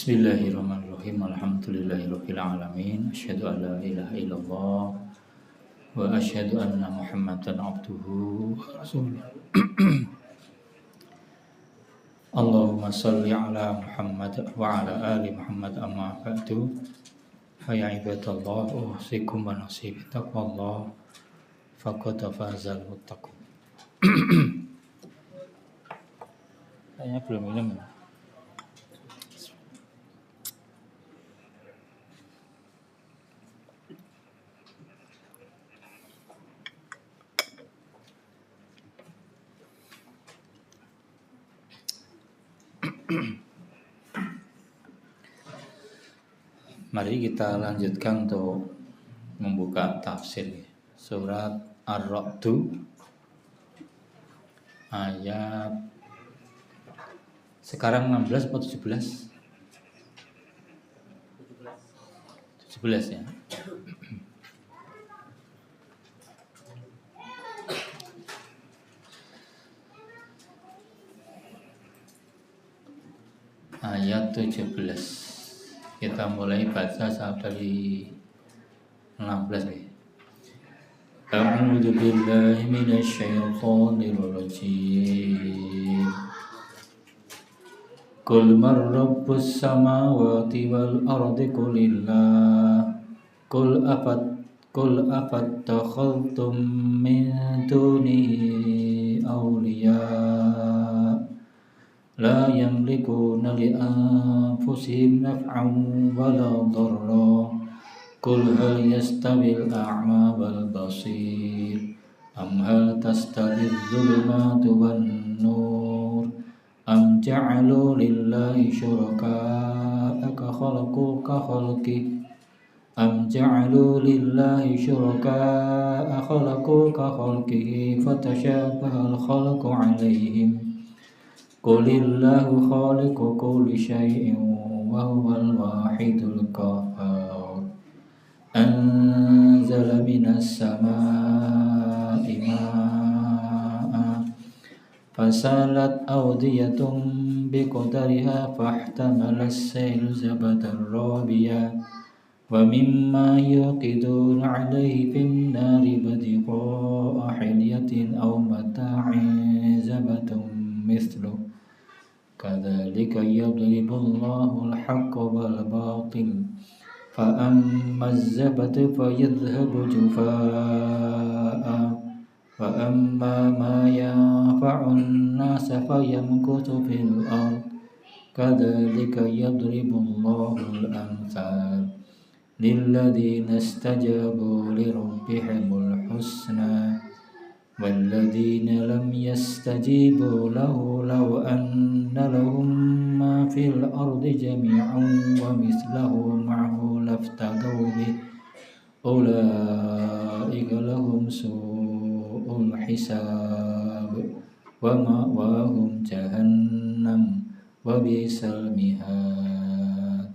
Bismillahirrahmanirrahim. Alhamdulillahirabbil alamin. Asyhadu an la ilaha illallah wa asyhadu anna Muhammadan abduhu wa rasuluh. Allahumma shalli ala Muhammad wa ala ali Muhammad amma ba'du. Fa ya ibadallah, usikum wa nafsi bi taqwallah faqad fazal muttaqun. Kayaknya belum minum ya. Mari kita lanjutkan untuk membuka tafsir surat Ar-Ra'd ayat sekarang 16 atau 17? 17 ya. Ayat 17. Kita mulai baca dari 16 nih. A'udzu billahi minasy syaithanir rajim. Qul man rabbus samawati wal ardi qulillah. Qul afattakhadhtum min dunihi awliya la yamlikuna li anfusihim naf'an wala dharra. Qul hal yastawil a'ma wal basir am hal tastawi adh-dhulumatu wan nur am ja'alu lillahi syuraka'a khalaqu ka khalqi am ja'alu lillahi syuraka'a khalaqu ka khalqihi fatashabaha al-khalqu 'alaihim. Qulillahu khaliqu kulli syai'in wa huwal wahidul qahhar. Anzala minas samaa'i maa'an fasalat awdiyatun biqadariha fahtamala as-saylu zabadan rabiya wa mimma yuqiduna 'alaihi fin nari badiqa'a hilyatin aw mata'in zabadun mithluh kadzalika yadribullahu al-haqqa wal batil fa amma az-zabadu fayadhhabu jufaa'a wa amma ma yanfa'u an-nasa fayamkuthu fil ard kadzalika yadribullahu al-amthal lilladzina istajabu li rabbihimul husna والذين لم يستجيبوا له لو أن لهم ما في الأرض جميعا ومثله معه لافتدوا به أولئك لهم سوء الحساب ومأواهم جهنم وبئس المهاد.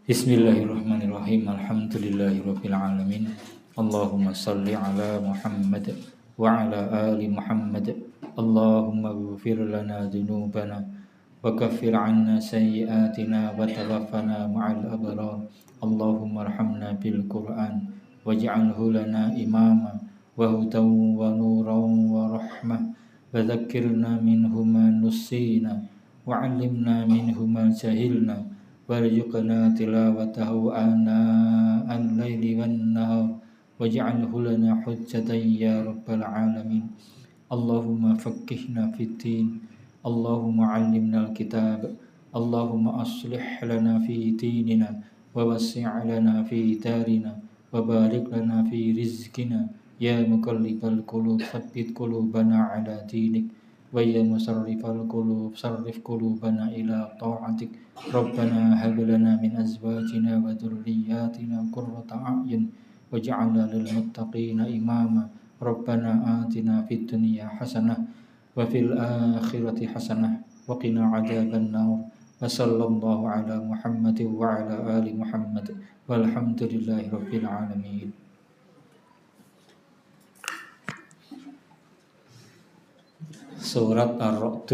Bismillahirrahmanirrahim. Alhamdulillahirabbil alamin. Allahumma salli ala Muhammad wa ala ali Muhammad. Allahumma ighfir lana dhunubana wa kaffir 'anna sayyi'atina wa tawaffana ma'al abrar. Allahumma arhamna bil Qur'an waj'alhu lana imama wa hudan wa nuran wa rahmah wa dhakkirna minhu ma nusina wa 'allimna minhu ma jahilna warzuqna tilawatahu ana al-laili wan nahar waj'alhu lana hujjatan ya rabbal alamin. Allahumma faqqihna fid din, Allahumma 'allimna al-kitab, Allahumma aslih lana fi dinina wa wassi' lana fi darina wa barik lana fi rizqina ya muqallibal qulub tsabbit qulubana 'ala dinik wa ya musarrifal qulub sarrif qulubana ila ta'atik. Rabbana hab lana min azwajina wa dhurriyyatina qurrata a'yun waj'alna lil muttaqina imama. Rabbana atina fid dunya hasanah wa fil akhirati hasanah wa qina adzaban nar. Wa sallallahu ala Muhammad wa ala ali Muhammad walhamdulillahi rabbil alamin. Surat Ar-Ra'd,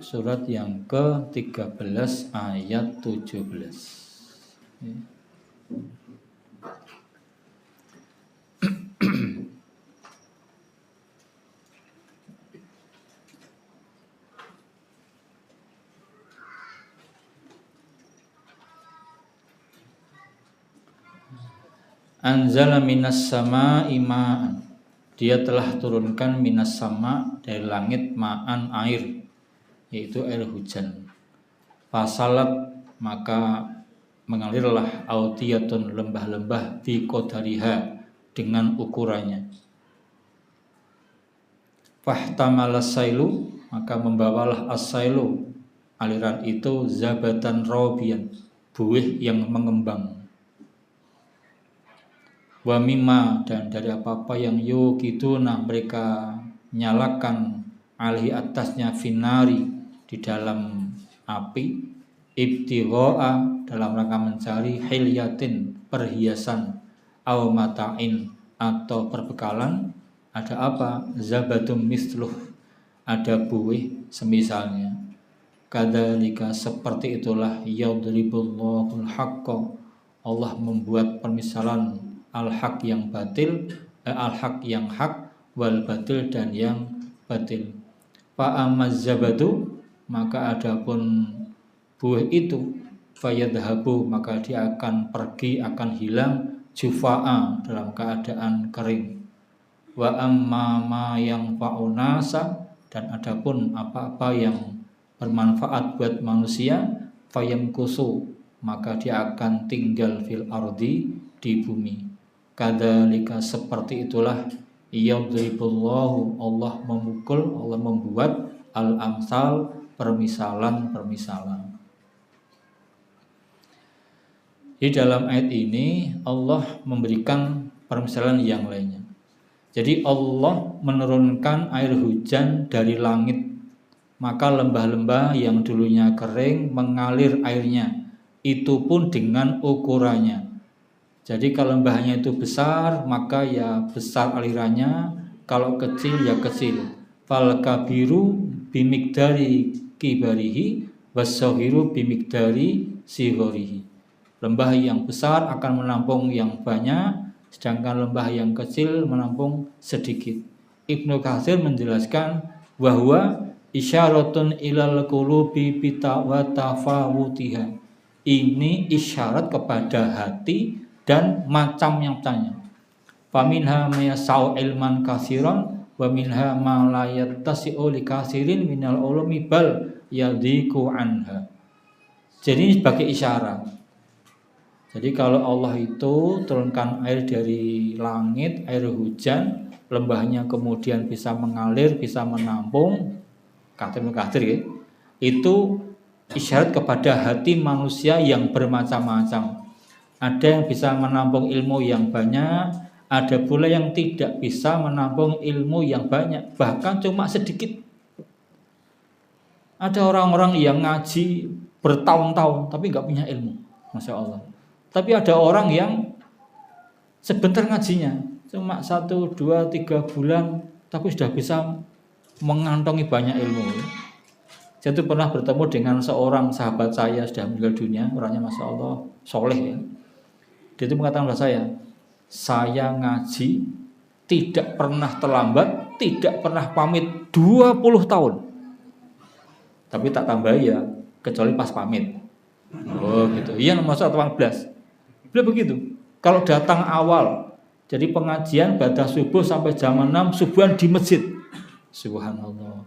surat yang ke-13 ayat 17. Anzala minas sama ma'an. Dia telah turunkan minas sama dari langit ma'an air, yaitu air hujan. Fasalat, maka mengalirlah audiyatun lembah-lembah bi qadariha dengan ukurannya. Fahtamala sailu, maka membawalah as-sailu aliran itu zabatan rabian, buih yang mengembang. Wa mimma, dan dari apa-apa yang yukiduna mereka nyalakan alhi atasnya finari di dalam api, ibtigha'a dalam rangka mencari hilyatin perhiasan, aw mata'in atau perbekalan. Ada apa? Zabadum misluh, ada buih semisalnya. Kadzalika, seperti itulah yadribullahul haqqa, Allah membuat permisalan al-haq yang batil, al-haq yang hak, wal batil dan yang batil. Fa amazzabadu, maka adapun buih itu, fayadhabu, maka dia akan pergi, akan hilang, jufa'a dalam keadaan kering. Wa amma ma yang fa'unasa, dan adapun apa-apa yang bermanfaat buat manusia, fayamkusu, maka dia akan tinggal fil ardi, di bumi. Kadzalika, seperti itulah yadribullahu, Allah memukul, Allah membuat al-amsal, permisalan-permisalan. Di dalam ayat ini Allah memberikan permisalan yang lainnya. Jadi Allah menurunkan air hujan dari langit, maka lembah-lembah yang dulunya kering mengalir airnya, itu pun dengan ukurannya. Jadi kalau lembahnya itu besar, maka ya besar alirannya, kalau kecil ya kecil. Fal kabiru bimikdari kibarihi wassahiru bimikdari sigharihi. Lembah yang besar akan menampung yang banyak, sedangkan lembah yang kecil menampung sedikit. Ibnu Katsir menjelaskan bahwa isyaratun ilal qulubi wa tafawutiha. Ini isyarat kepada hati dan macam yang tanya. Faminha mayasau ilman kasiran wa minha ma la yattasi'u li kasirin minal ulumi bal yadhiku anha. Jadi sebagai isyarat. Jadi kalau Allah itu turunkan air dari langit, air hujan, lembahnya kemudian bisa mengalir, bisa menampung, kata ya, itu isyarat kepada hati manusia yang bermacam-macam. Ada yang bisa menampung ilmu yang banyak, ada pula yang tidak bisa menampung ilmu yang banyak, bahkan cuma sedikit. Ada orang-orang yang ngaji bertahun-tahun tapi nggak punya ilmu, Masya Allah. Tapi ada orang yang sebentar ngajinya, cuma 1, 2, 3 bulan, tapi sudah bisa mengantongi banyak ilmu. Saya tuh pernah bertemu dengan seorang sahabat saya, sudah meninggal dunia, orangnya Masya Allah soleh ya. Dia itu mengatakan kepada saya ngaji tidak pernah terlambat, tidak pernah pamit 20 tahun. Tapi tak tambah ya, kecuali pas pamit. Oh gitu. Iya nomor 18. Beliau begitu. Kalau datang awal, jadi pengajian pada subuh sampai jam 6 subuhan di masjid. Subhanallah.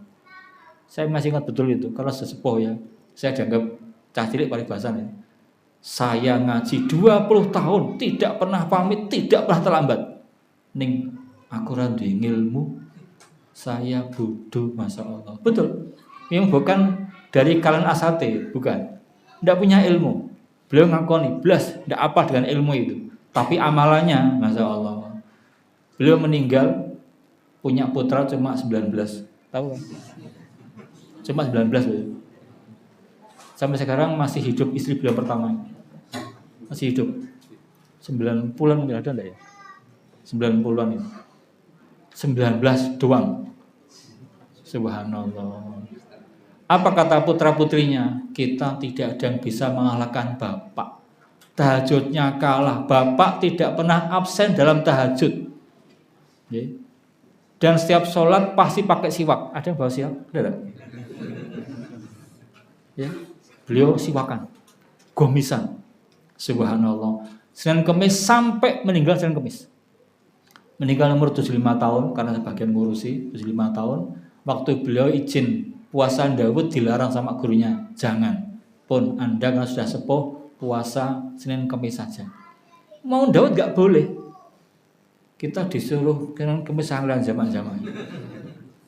Saya masih ingat betul itu. Kalau sesepuh ya, saya dianggap cah cilik paribasan ya. Saya ngaji 20 tahun tidak pernah pamit, tidak pernah terlambat. Ning aku ra duwe ilmu, saya bodoh, Masya Allah. Betul. Yang bukan dari kalangan asate, bukan. Tidak punya ilmu. Beliau ngakoni, blas tidak apa dengan ilmu itu. Tapi amalannya, Masya Allah. Beliau meninggal punya putra cuma 19. Tahu kan? Cuma 19 loh. Sampai sekarang masih hidup istri beliau pertama. Masih hidup. 90-an mungkin ada enggak ya? 90-an itu. 19 doang. Subhanallah. Apa kata putra-putrinya? Kita tidak ada yang bisa mengalahkan bapak. Tahajudnya kalah. Bapak tidak pernah absen dalam tahajud. Dan setiap sholat pasti pakai siwak. Ada yang bawa siwak? Ada? Ya. Beliau siwakan. Gomisan. Subhanallah. Senin Kemis sampai meninggal Senin Kemis. Meninggal umur 75 tahun karena sebagian ngurusi 75 tahun. Waktu beliau izin puasa Daud dilarang sama gurunya. Jangan. Pun Anda karena sudah sepuh puasa Senin Kemis saja. Mau Daud gak boleh. Kita disuruh Senin Kemis sanglan zaman-zaman.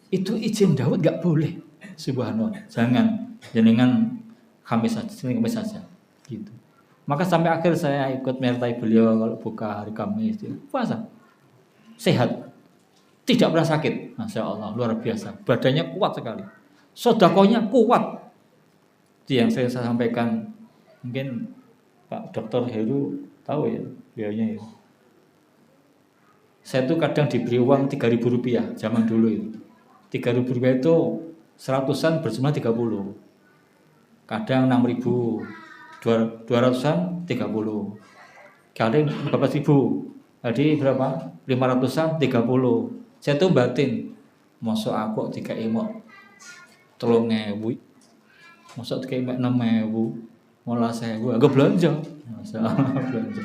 Itu izin Daud gak boleh. Subhanallah. Jangan. Jenengan Kamis saja, Senin Kemis saja. Gitu. Maka sampai akhir saya ikut menyertai beliau kalau buka hari Kamis itu puasa. Sehat. Tidak pernah sakit. Masya Allah, luar biasa. Badannya kuat sekali. Sodakohnya kuat. Itu yang saya sampaikan. Mungkin Pak Dr. Heru tahu ya, beliaunya ya. Saya tuh kadang diberi uang 3.000 rupiah zaman dulu itu. 3.000 rupiah itu 100-an berjumlah 30. Kadang 6.000, 200-an 30. Kadang 14.000. Jadi berapa? 500-an 30. Saya tuh batin. Mosok aku dikai mok 3.000. Mosok dikai mok 6.000. Mola 1.000. Aku belanja. Masalah belanja.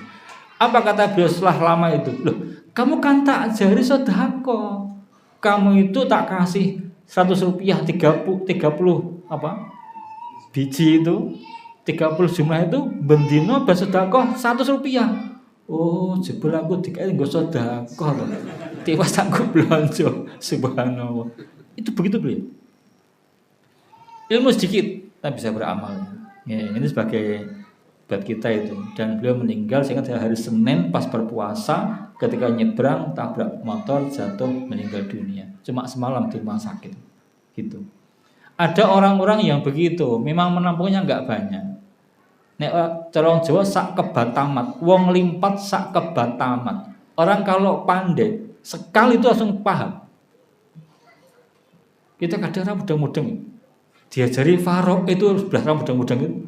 Apa kata beliau setelah lama itu? Loh, kamu kan tak ajari sedekah. Kamu itu tak kasih 100 rupiah 30 apa? Biji itu 30 jumlah itu bendino bersedekah 100 rupiah. Oh, jebul aku dikai nggo sedekah to. Tiwas aku belanja. Subhanallah. Itu begitu beliau. Ilmu sedikit tapi bisa beramal. Ya, ini sebagai buat kita itu. Dan beliau meninggal sehingga hari Senin pas berpuasa ketika nyebrang tabrak motor jatuh meninggal dunia. Cuma semalam di rumah sakit. Gitu. Ada orang-orang yang begitu, memang menampungnya enggak banyak. Nek cara Jawa sak kebat tamat, wong limpat sak kebat tamat. Orang kalau pandai sekali itu langsung paham. Kita kadang mudeng-mudeng. Diajari farok itu sudah mudeng-mudeng itu.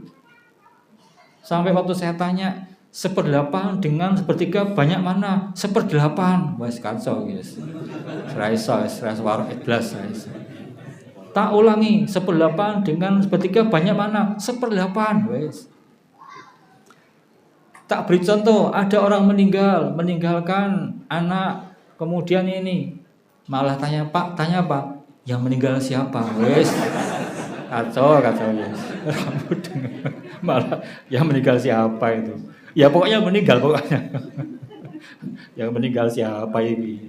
Sampai waktu saya tanya 1/8 dengan 1/3 banyak mana? 1/8. Wes kacau guys. Seraiso warok iblas. Tak ulangi 1/8 dengan 1/3 banyak mana? 1/8. Wes. Tak beri contoh, ada orang meninggalkan anak, kemudian ini malah tanya Pak, tanya apa? Yang meninggal siapa? Wes. Kacau yes. Malah yang meninggal siapa itu? Ya pokoknya meninggal pokoknya. Yang meninggal siapa ini?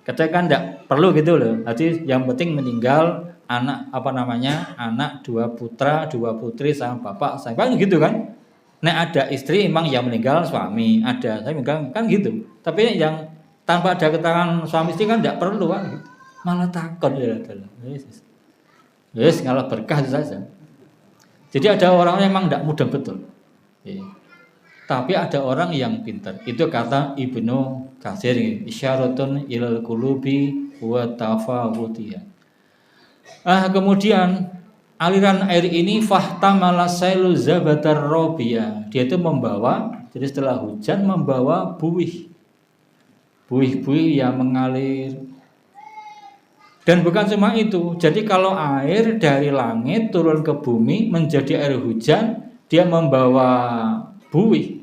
Kadang kan enggak perlu gitu loh. Jadi yang penting meninggal anak anak 2 putra, 2 putri sama bapak, sama gitu kan? Nek ada istri emang yang meninggal suami, ada saya kan gitu. Tapi yang tanpa ada keterangan suami istri kan enggak perlu kan gitu. Malah takut ya adalah. Yes, ngalah berkah saja. Jadi ada orang yang memang tidak mudah betul. Tapi ada orang yang pintar. Itu kata Ibnu Katsir, isyaratun ilal qulubi wa tafawutiha. Kemudian aliran air ini fahtamala sailu zabatar robiya. Dia itu membawa, jadi setelah hujan membawa buih-buih yang mengalir. Dan bukan cuma itu, jadi kalau air dari langit turun ke bumi menjadi air hujan, dia membawa buih.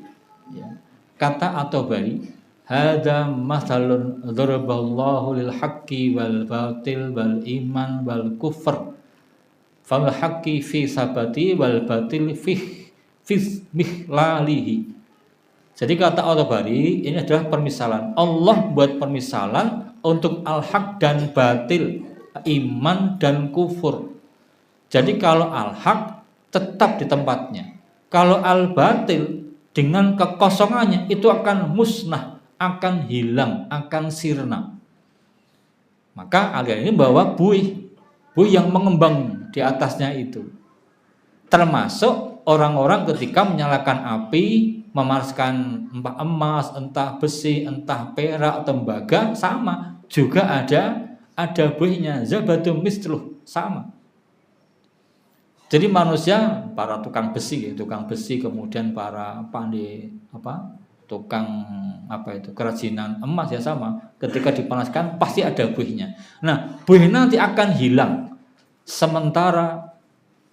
Kata At-Tabari, hadza mathalun daraballahu lil haqqi wal batil wal iman wal kufr. Fal haqqi fi sabati wal batil fi mihlalihi. Jadi kata At-Tabari, ini adalah permisalan. Allah buat permisalan untuk al-haq dan batil, iman dan kufur. Jadi kalau al-haq tetap di tempatnya. Kalau al-batil dengan kekosongannya itu akan musnah, akan hilang, akan sirna. Maka aliran ini bawa buih yang mengembang di atasnya itu. Termasuk orang-orang ketika menyalakan api, memanaskan entah emas, entah besi, entah perak, tembaga, sama. Juga ada ada buihnya, zabadum misluh, sama. Jadi manusia, para tukang besi kemudian para pandai tukang kerajinan emas ya sama. Ketika dipanaskan pasti ada buihnya. Nah, buih nanti akan hilang. Sementara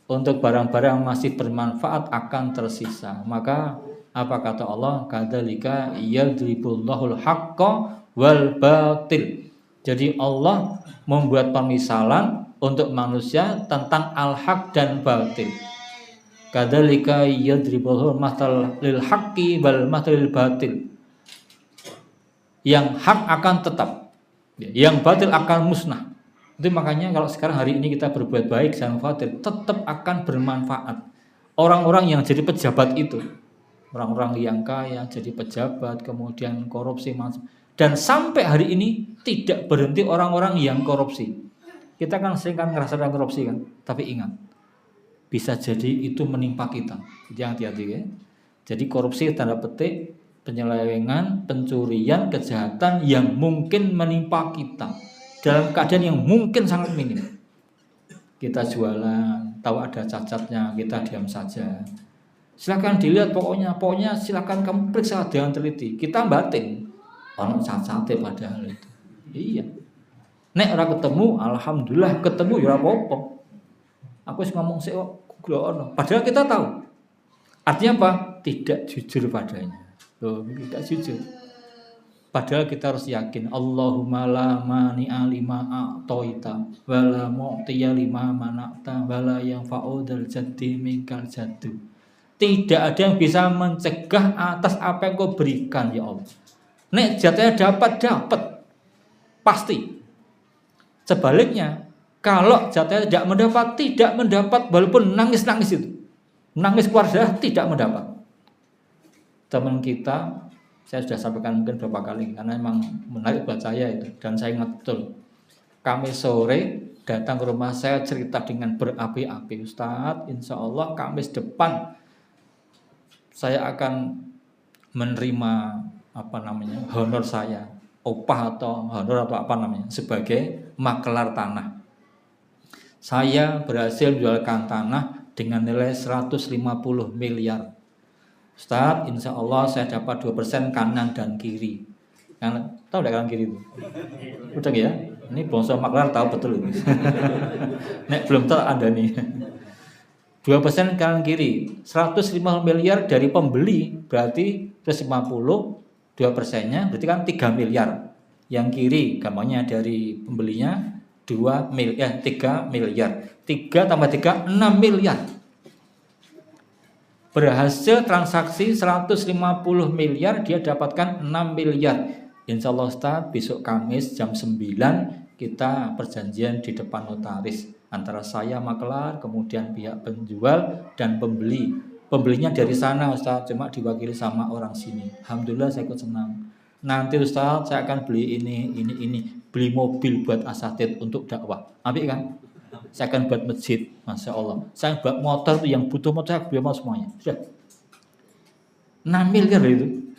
untuk barang-barang yang masih bermanfaat akan tersisa. Maka apa kata Allah? Kadzalika yadribullahul haqqo wal batil. Jadi Allah membuat pemisalan untuk manusia tentang al-haq dan batil. Kadzalika yadribullahul mathal lil haqqi wal mathal lil batil. Yang hak akan tetap, yang batil akan musnah. Itu makanya kalau sekarang hari ini kita berbuat baik jangan khawatir, tetap akan bermanfaat. Orang-orang yang jadi pejabat itu, orang-orang yang kaya jadi pejabat, kemudian korupsi, dan sampai hari ini tidak berhenti orang-orang yang korupsi. Kita kan sering ngerasakan korupsi kan, tapi ingat, bisa jadi itu menimpa kita. Jangan hati-hati ya. Jadi korupsi tanda petik penyelewengan, pencurian, kejahatan yang mungkin menimpa kita dalam keadaan yang mungkin sangat minim. Kita jualan, tahu ada cacatnya, kita diam saja. Silakan dilihat pokoknya silakan kamu periksa dengan teliti. Kita batin, orang cacatnya padahal itu. Iya. Nek ora ketemu, alhamdulillah ketemu ya apa-apa. Aku ngomong sih kok padahal kita tahu. Artinya apa? Tidak jujur padanya. Loh, tidak jujur. Padahal kita harus yakin Allahumma la mani'a lima a'taita wa la mu'tiya lima mana'ta wa la yanfa'u dzal jaddi minkal jaddu. Tidak ada yang bisa mencegah atas apa yang kau berikan ya Allah. Nek jatahnya dapat pasti. Sebaliknya, kalau jatahnya tidak mendapat walaupun nangis itu. Nangis keluar darah tidak mendapat. Teman kita, saya sudah sampaikan mungkin beberapa kali karena memang menarik buat saya itu dan saya ingat betul. Kamis sore datang ke rumah saya cerita dengan berapi-api, Ustadz, insya Allah Kamis depan saya akan menerima honor saya, upah atau honor atau sebagai makelar tanah. Saya berhasil menjualkan tanah dengan nilai 150 miliar. Ustadz, insya Allah saya dapat 2% kanan dan kiri. Tahu tidak kanan kiri itu? Udah ya? Ini bongso maklar tahu betul ini. Nek belum tahu Anda nih. 2% kanan kiri, 150 miliar dari pembeli berarti 150, 2%-nya berarti kan 3 miliar. Yang kiri gampangnya dari pembelinya 3 miliar. 3 tambah 3, 6 miliar. Berhasil transaksi 150 miliar, dia dapatkan 6 miliar. Insya Allah Ustaz, besok Kamis jam 9 kita perjanjian di depan notaris antara saya makelar, kemudian pihak penjual dan pembeli. Pembelinya dari sana Ustaz, cuma diwakili sama orang sini. Alhamdulillah saya ikut senang. Nanti Ustaz saya akan beli ini, beli mobil buat asatid untuk dakwah. Ambil kan? Saya akan buat masjid, Masya Allah. Saya buat motor tuh yang butuh motor saya beli semuanya. Sudah. 6 miliar itu.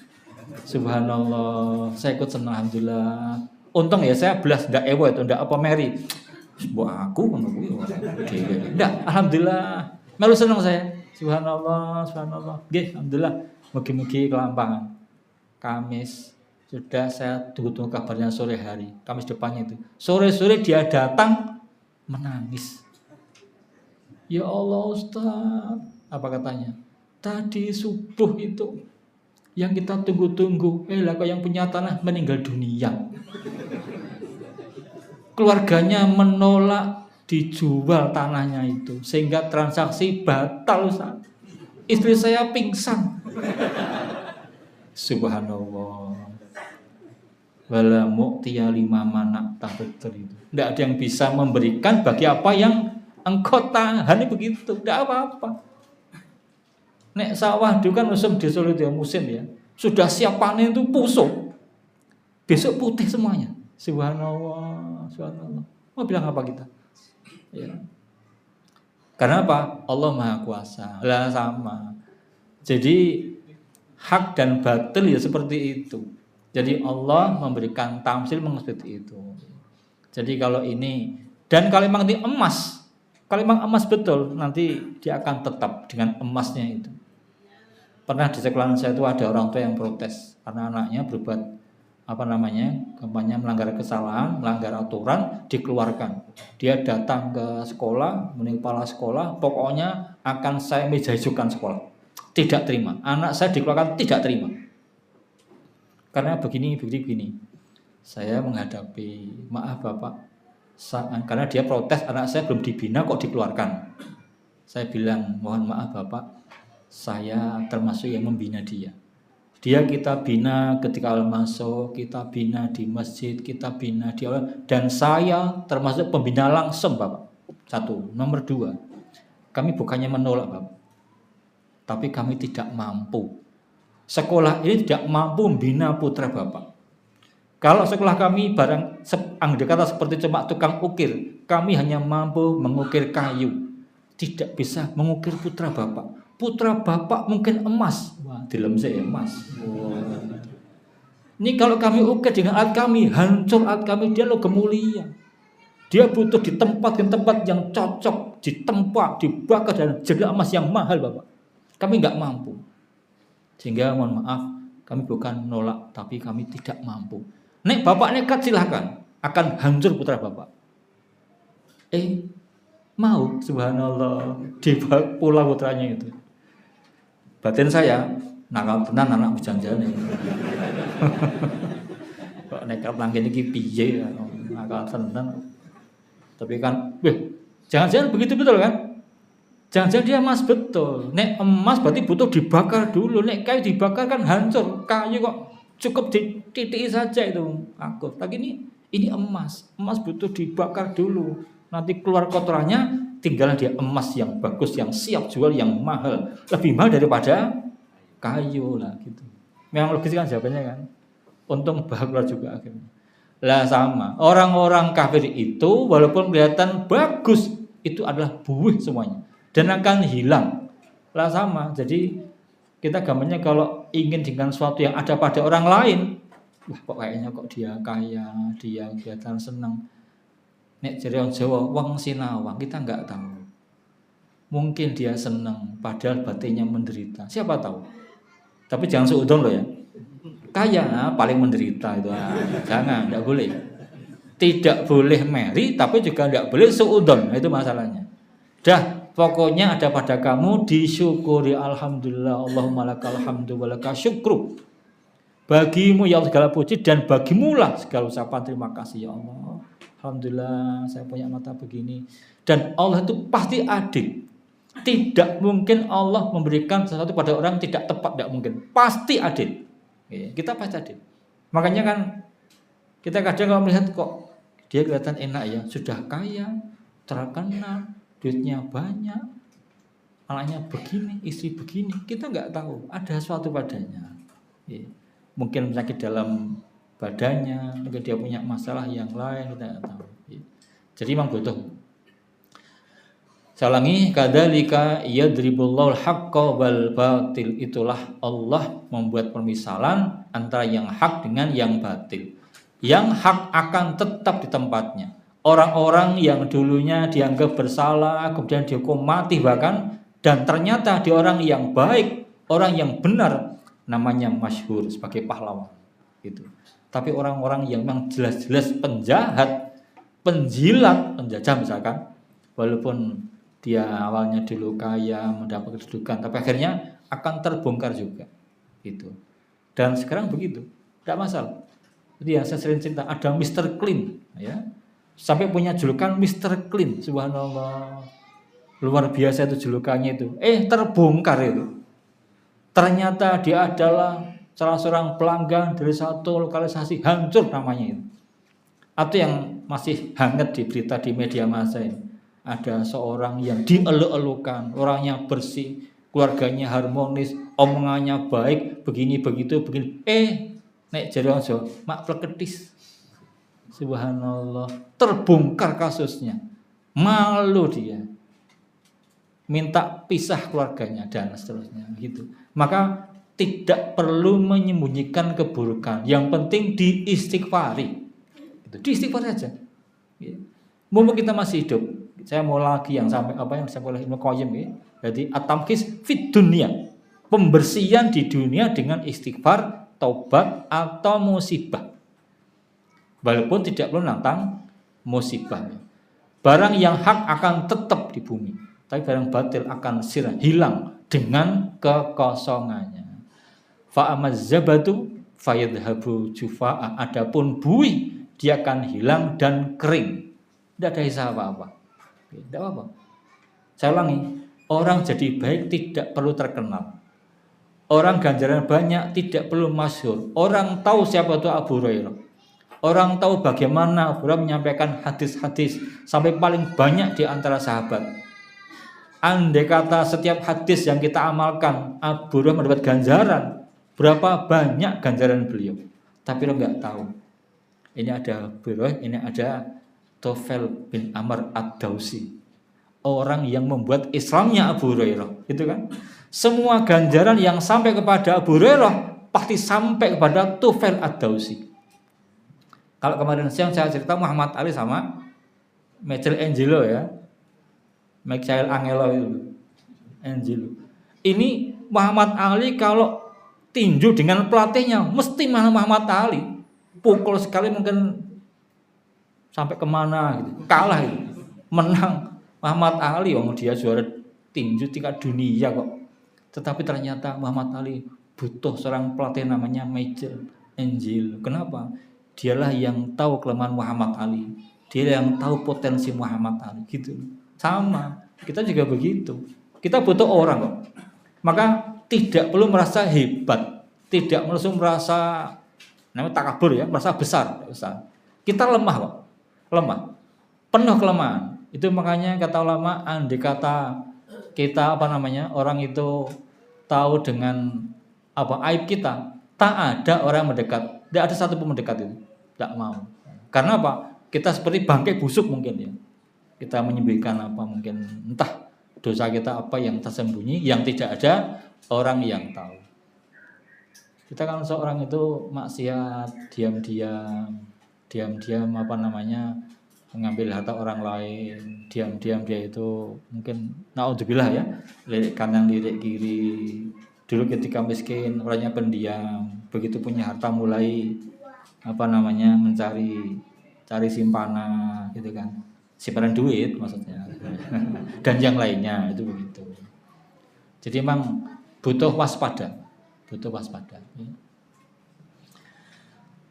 Subhanallah. Saya ikut senang alhamdulillah. Untung ya saya belas ndak ewo itu, ndak apa Mary. Buat aku ndak, alhamdulillah. Malu senang saya. Subhanallah. Nggih, alhamdulillah. Mugi-mugi kelampangan. Kamis sudah saya tunggu kabarnya sore hari. Kamis depannya itu. Sore-sore dia datang menangis. Ya Allah Ustaz, apa katanya? Tadi subuh itu yang kita tunggu-tunggu, lah kok yang punya tanah meninggal dunia. Keluarganya menolak dijual tanahnya itu sehingga transaksi batal Ustaz. Istri saya pingsan. Subhanallah. Wala mu'tiya lima mana'ta betul itu. Tidak ada yang bisa memberikan bagi apa yang engkau tahan, begitu. Tidak apa-apa. Nek sawah itu kan musim di Solo itu musim ya. Sudah siap panen itu pusuk. Besok putih semuanya. Subhanallah. Mau bilang apa kita? Ya. Karena apa? Allah Maha Kuasa. Lah sama. Jadi hak dan batil ya seperti itu. Jadi Allah memberikan tamsil seperti itu. Jadi kalau ini, dan kalau memang ini emas, kalau memang emas betul, nanti dia akan tetap dengan emasnya itu. Pernah di sekolahan saya itu ada orang tua yang protes karena anaknya berbuat kampanye melanggar kesalahan, melanggar aturan, dikeluarkan. Dia datang ke sekolah, menemui kepala sekolah, pokoknya akan saya menjauhkan sekolah. Tidak terima, anak saya dikeluarkan, tidak terima. Karena begini. Saya menghadapi, maaf Bapak, karena dia protes anak saya belum dibina kok dikeluarkan. Saya bilang, mohon maaf Bapak, saya termasuk yang membina dia. Dia kita bina ketika awal masuk, kita bina di masjid, kita bina di awal, dan saya termasuk pembina langsung Bapak. 1. Nomor 2, kami bukannya menolak Bapak, tapi kami tidak mampu. Sekolah ini tidak mampu membina putra Bapak. Kalau sekolah kami barang andai kata seperti cuma tukang ukir, kami hanya mampu mengukir kayu, tidak bisa mengukir putra Bapak. Putra Bapak mungkin emas. Wah, dilem saya emas. Wow. Ini kalau kami ukir dengan alat kami, hancur alat kami, dia logam mulia. Dia butuh ditempatkan tempat yang cocok, ditempa, dibakar dan jadi emas yang mahal Bapak. Kami nggak mampu. Sehingga mohon maaf, kami bukan menolak, tapi kami tidak mampu. Nek Bapak nekat silahkan, akan hancur putra Bapak. Mau, subhanallah, dibawa putranya itu. Batin saya, nakal tenan anak bujang-bujang ini. Kok nekat nangkin iki piye, nakal tenan. Tapi kan, jangan-jangan begitu betul kan? Jangan-jangan dia emas betul. Nek emas berarti butuh dibakar dulu. Nek kayu dibakar kan hancur. Kayu kok cukup dititiki saja itu aku. Tapi ini emas. Emas butuh dibakar dulu. Nanti keluar kotorannya, tinggal dia emas yang bagus, yang siap jual, yang mahal. Lebih mahal daripada kayu lah gitu. Memang logis kan jawabannya kan. Untung bahagia juga akhirnya. Lah sama. Orang-orang kafir itu walaupun kelihatan bagus, itu adalah buih semuanya. Dan akan hilang. Lah sama. Jadi kita gambarnya kalau ingin dengan sesuatu yang ada pada orang lain, wah kok kayaknya kok dia kaya, dia kelihatan senang. Nek jare wong Jawa, wong sinawang, kita enggak tahu. Mungkin dia senang padahal batinnya menderita. Siapa tahu? Tapi jangan seudon loh ya. Kaya paling menderita itu. Jangan, enggak boleh. Tidak boleh meri tapi juga enggak boleh seudon. Itu masalahnya. Dah pokoknya ada pada kamu, disyukuri, alhamdulillah, Allahumma lakal hamdu wa lakal syukru. Bagimu ya Allah segala puji dan bagimulah segala ucapan terima kasih ya Allah. Alhamdulillah saya punya mata begini. Dan Allah itu pasti adil. Tidak mungkin Allah memberikan sesuatu pada orang tidak tepat, tidak mungkin. Pasti adil. Kita pasti adil. Makanya kan kita kadang kalau melihat kok dia kelihatan enak ya, sudah kaya, terkenal, duitnya banyak, anaknya begini, istri begini, kita nggak tahu ada sesuatu padanya. Mungkin penyakit dalam badannya, mungkin dia punya masalah yang lain, kita nggak tahu. Jadi memang butuh. Saya ulangi, kadzalika yadribullahu al-haqqa wal batil. Itulah Allah membuat permisalan antara yang hak dengan yang batil. Yang hak akan tetap di tempatnya. Orang-orang yang dulunya dianggap bersalah, kemudian dihukum mati bahkan, dan ternyata dia orang yang baik, orang yang benar, namanya masyhur sebagai pahlawan. Gitu. Tapi orang-orang yang memang jelas-jelas penjahat, penjilat, penjajah misalkan, walaupun dia awalnya dulu kaya, mendapat kedudukan, tapi akhirnya akan terbongkar juga. Gitu. Dan sekarang begitu, tidak masalah. Jadi yang saya sering cerita, ada Mr. Clean, ya. Sampai punya julukan Mr. Clean, subhanallah. Luar biasa itu julukannya itu. Terbongkar itu. Ternyata dia adalah salah seorang pelanggan dari satu lokalisasi, hancur namanya itu. Atau yang masih hangat di berita di media massa ini. Ada seorang yang dieluk-elukan, orangnya bersih, keluarganya harmonis, omongannya baik, begini begitu begini. Nek jare aja mak pleketis. Subhanallah, terbongkar kasusnya. Malu dia. Minta pisah keluarganya dan seterusnya gitu. Maka tidak perlu menyembunyikan keburukan. Yang penting diistighfari. Itu diistighfar saja. Mumpung kita masih hidup, saya mau lagi yang sampai apa yang disampaikan oleh Ibnu Qayyim ya. Jadi at-tamkis fit dunia, pembersihan di dunia dengan istighfar, taubat atau musibah. Walaupun tidak perlu nantang musibah. Barang yang hak akan tetap di bumi, tapi barang batil akan sirah, hilang dengan kekosongannya. Fa amazzabatu fayadhabu jufa'a, adapun buih dia akan hilang dan kering. Tidak ada hisab apa-apa. Tidak apa-apa. Saya ulangi, orang jadi baik tidak perlu terkenal. Orang ganjaran banyak tidak perlu masyhur. Orang tahu siapa itu Abu Hurairah. Orang tahu bagaimana Abu Hurairah menyampaikan hadis-hadis sampai paling banyak di antara sahabat. Andai kata setiap hadis yang kita amalkan Abu Hurairah mendapat ganjaran, berapa banyak ganjaran beliau. Tapi lo nggak tahu. Ini ada Abu Hurairah, ini ada Tufail bin Amr ad-Dausi, orang yang membuat Islamnya Abu Hurairah, itu kan. Semua ganjaran yang sampai kepada Abu Hurairah pasti sampai kepada Tufail ad-Dausi. Kalau kemarin siang saya cerita Muhammad Ali sama Michelangelo ya, Michelangelo itu, Angelo. Ini Muhammad Ali kalau tinju dengan pelatihnya mesti mana Muhammad Ali, pukul sekali mungkin sampai kemana gitu, kalah itu, menang Muhammad Ali, dia juara tinju tingkat dunia kok. Tetapi ternyata Muhammad Ali butuh seorang pelatih namanya Michelangelo. Kenapa? Dialah yang tahu kelemahan Muhammad Ali, dia yang tahu potensi Muhammad Ali, gitu. Sama, kita juga begitu. Kita butuh orang kok. Maka tidak perlu merasa hebat, tidak perlu merasa namanya takabur ya, merasa besar. Kita lemah kok. Lemah, penuh kelemahan. Itu makanya kata ulama, andai kata kita orang itu tahu dengan aib kita, tak ada orang mendekat, tidak ada satu pun mendekat itu, tidak mau. Karena apa? Kita seperti bangkai busuk mungkin ya. Kita menyembunyikan mungkin entah dosa kita apa yang tersembunyi, yang tidak ada orang yang tahu. Kita kan seorang itu maksiat, diam-diam mengambil harta orang lain, diam-diam dia itu mungkin naudzubillah ya, lirik kanan lirik kiri. Dulu ketika miskin orangnya pendiam, begitu punya harta mulai cari simpanan gitu kan, simpanan duit maksudnya dan yang lainnya itu begitu. Jadi memang butuh waspada.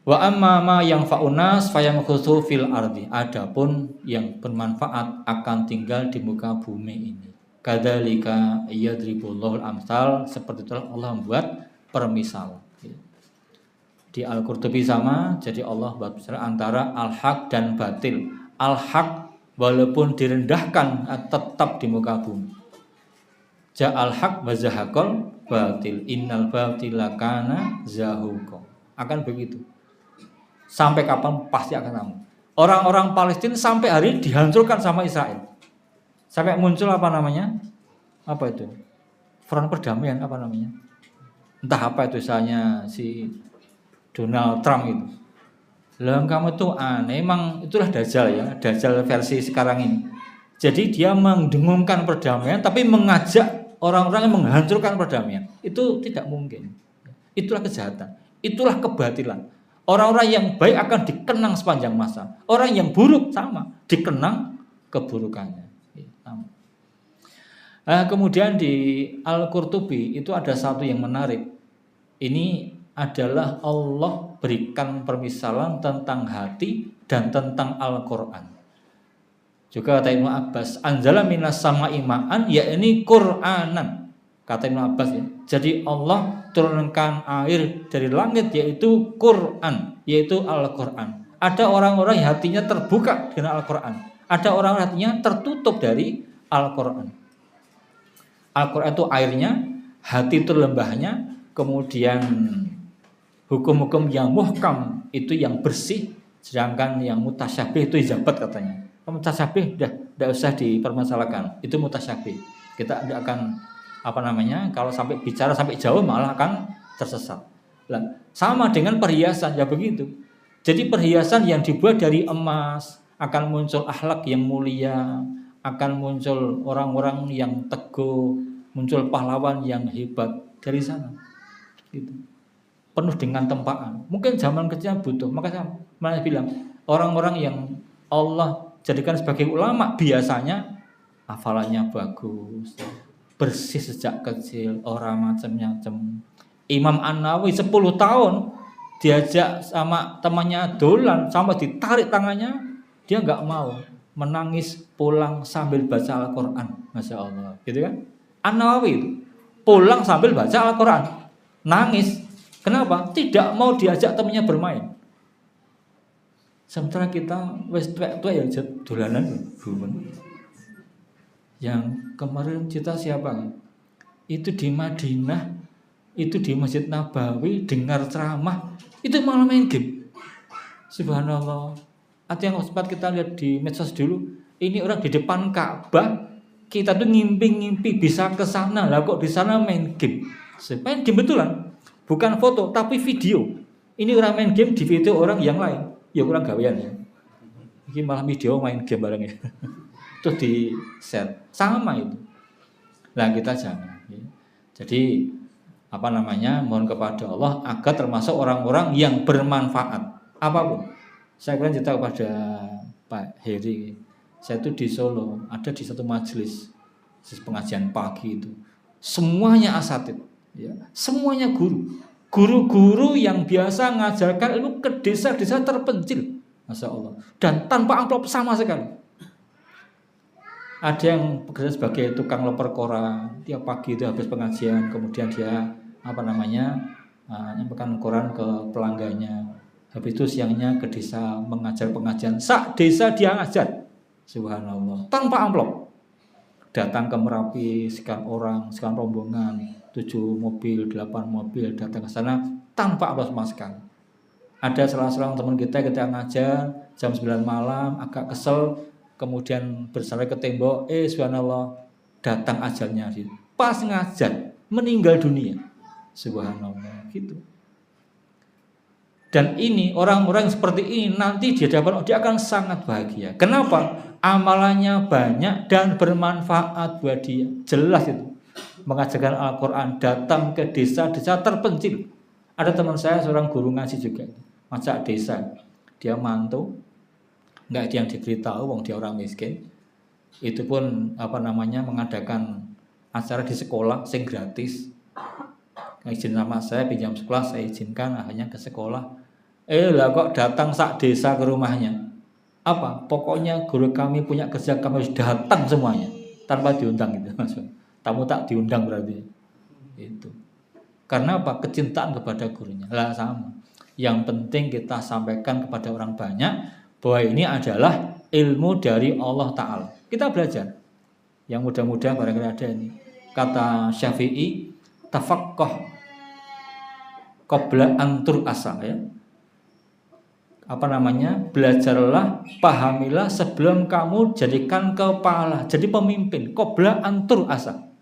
Wa amma ma yang fa'unas fayamkhusu fil ardi, adapun yang bermanfaat akan tinggal di muka bumi ini. Kadzalika yadribullahu al-amsal, seperti itulah Allah membuat permisalan. Di Al-Qurtubi sama, jadi Allah buat permisalan antara al-haq dan batil. Al-haq walaupun direndahkan tetap di muka bumi. Ja'al haq wa zahaqal batil, innal batila kana zahuqa. Akan begitu. Sampai kapan pasti akan sama. Orang-orang Palestina sampai hari ini dihancurkan sama Israel. Sampai muncul Front perdamaian entah apa itu, misalnya si Donald Trump itu. Lah kamu tuh aneh, emang itulah Dajjal ya, Dajjal versi sekarang ini. Jadi dia mendengungkan perdamaian tapi mengajak orang-orang yang menghancurkan perdamaian. Itu tidak mungkin. Itulah kejahatan, itulah kebatilan. Orang-orang yang baik akan dikenang sepanjang masa. Orang yang buruk sama, dikenang keburukannya. Kemudian di Al-Qurtubi itu ada satu yang menarik. Ini adalah Allah berikan permisalan tentang hati dan tentang Al-Quran. Juga kata Ibnu Abbas, anzala minas sama'i ma'an, yakni Qur'anan. Kata Ibnu Abbas ya. Jadi Allah turunkan air dari langit, yaitu Quran, yaitu Al-Quran. Ada orang-orang yang hatinya terbuka dengan Al-Quran. Ada orang-orang hatinya tertutup dari Al-Quran. Al-Quran itu airnya, hati itu lembahnya, kemudian hukum-hukum yang muhkam itu yang bersih, sedangkan yang mutasyabih itu ijabat katanya. Mutasyabih tidak usah dipermasalahkan, itu mutasyabih. Kita tidak akan kalau sampai bicara sampai jauh malah akan tersesat. Sama dengan perhiasan ya begitu. Jadi perhiasan yang dibuat dari emas akan muncul akhlak yang mulia, akan muncul orang-orang yang teguh, muncul pahlawan yang hebat dari sana. Gitu. Penuh dengan tempaan. Mungkin zaman kecil butuh. Maka saya malah bilang, orang-orang yang Allah jadikan sebagai ulama biasanya hafalannya bagus, bersih sejak kecil, orang macam-macam. Imam An-Nawawi 10 tahun diajak sama temannya dolan sampai ditarik tangannya, dia nggak mau, menangis pulang sambil baca Al-Quran. Masya Allah, gitu kan? An-Nawawi pulang sambil baca Al-Quran, nangis. Kenapa? Tidak mau diajak temannya bermain. Sementara kita wes tuwek-tuwek ya dolanan. Yang kemarin kita siapa? Itu di Madinah, itu di Masjid Nabawi dengar ceramah, itu malah main game. Subhanallah. Atau yang sempat kita lihat di medsos dulu, ini orang di depan Ka'bah, kita tuh ngimpi-ngimpi bisa ke sana, lah kok di sana main game. Main game betulan. Bukan foto, tapi video. Ini orang main game di video orang yang lain. Ya kurang gawean ya. Ini malah video main game bareng ya. Terus di share. Sama itu. Nah kita jangan. Ya. Jadi mohon kepada Allah agar termasuk orang-orang yang bermanfaat. Apapun. Saya kira cerita kepada Pak Heri. Saya itu di Solo, ada di satu majelis pengajian pagi itu. Semuanya asatid. Ya, semuanya guru-guru yang biasa ngajarkan ilmu ke desa-desa terpencil, Masya Allah, dan tanpa amplop sama sekali. Ada yang bekerja sebagai tukang loper koran, tiap pagi itu habis pengajian, kemudian dia nyampaikan koran ke pelanggannya. Habis itu siangnya ke desa mengajar pengajian, sak desa dia ngajar, subhanallah, tanpa amplop. Datang ke Merapi, sekian orang, sekian rombongan, 7 mobil, 8 mobil datang ke sana tanpa apa sama sekali. Ada salah seorang teman kita ngajar jam 9 malam, agak kesel, kemudian bersandar ke tembok, subhanallah, datang ajalnya. Pas ngajar, meninggal dunia. Subhanallah, gitu. Dan ini, orang-orang seperti ini nanti di hadapan dia akan sangat bahagia. Kenapa? Amalannya banyak dan bermanfaat buat dia. Jelas itu. Mengajarkan Al-Quran, datang ke desa-desa terpencil. Ada teman saya seorang guru ngaji juga, macak desa, dia mantu, nggak ada yang diberitahu, wong dia orang miskin. Itu pun mengadakan acara di sekolah, sing gratis. Izin sama saya pinjam sekolah, saya izinkan akhirnya ke sekolah. Lah kok datang sak desa ke rumahnya. Apa? Pokoknya guru kami punya kerja, kami harus datang semuanya tanpa diundang gitu maksudnya. Tamu tak diundang berarti itu. Karena apa? Kecintaan kepada gurunya. Lah sama. Yang penting kita sampaikan kepada orang banyak bahwa ini adalah ilmu dari Allah Ta'ala. Kita belajar. Yang mudah-mudahan barangkali ada ini. Kata Syafi'i, tafaqqah qabla an tur'asa, ya. Belajarlah, pahamilah sebelum kamu jadikan kepala, jadi pemimpin. Qabla an tur'asa.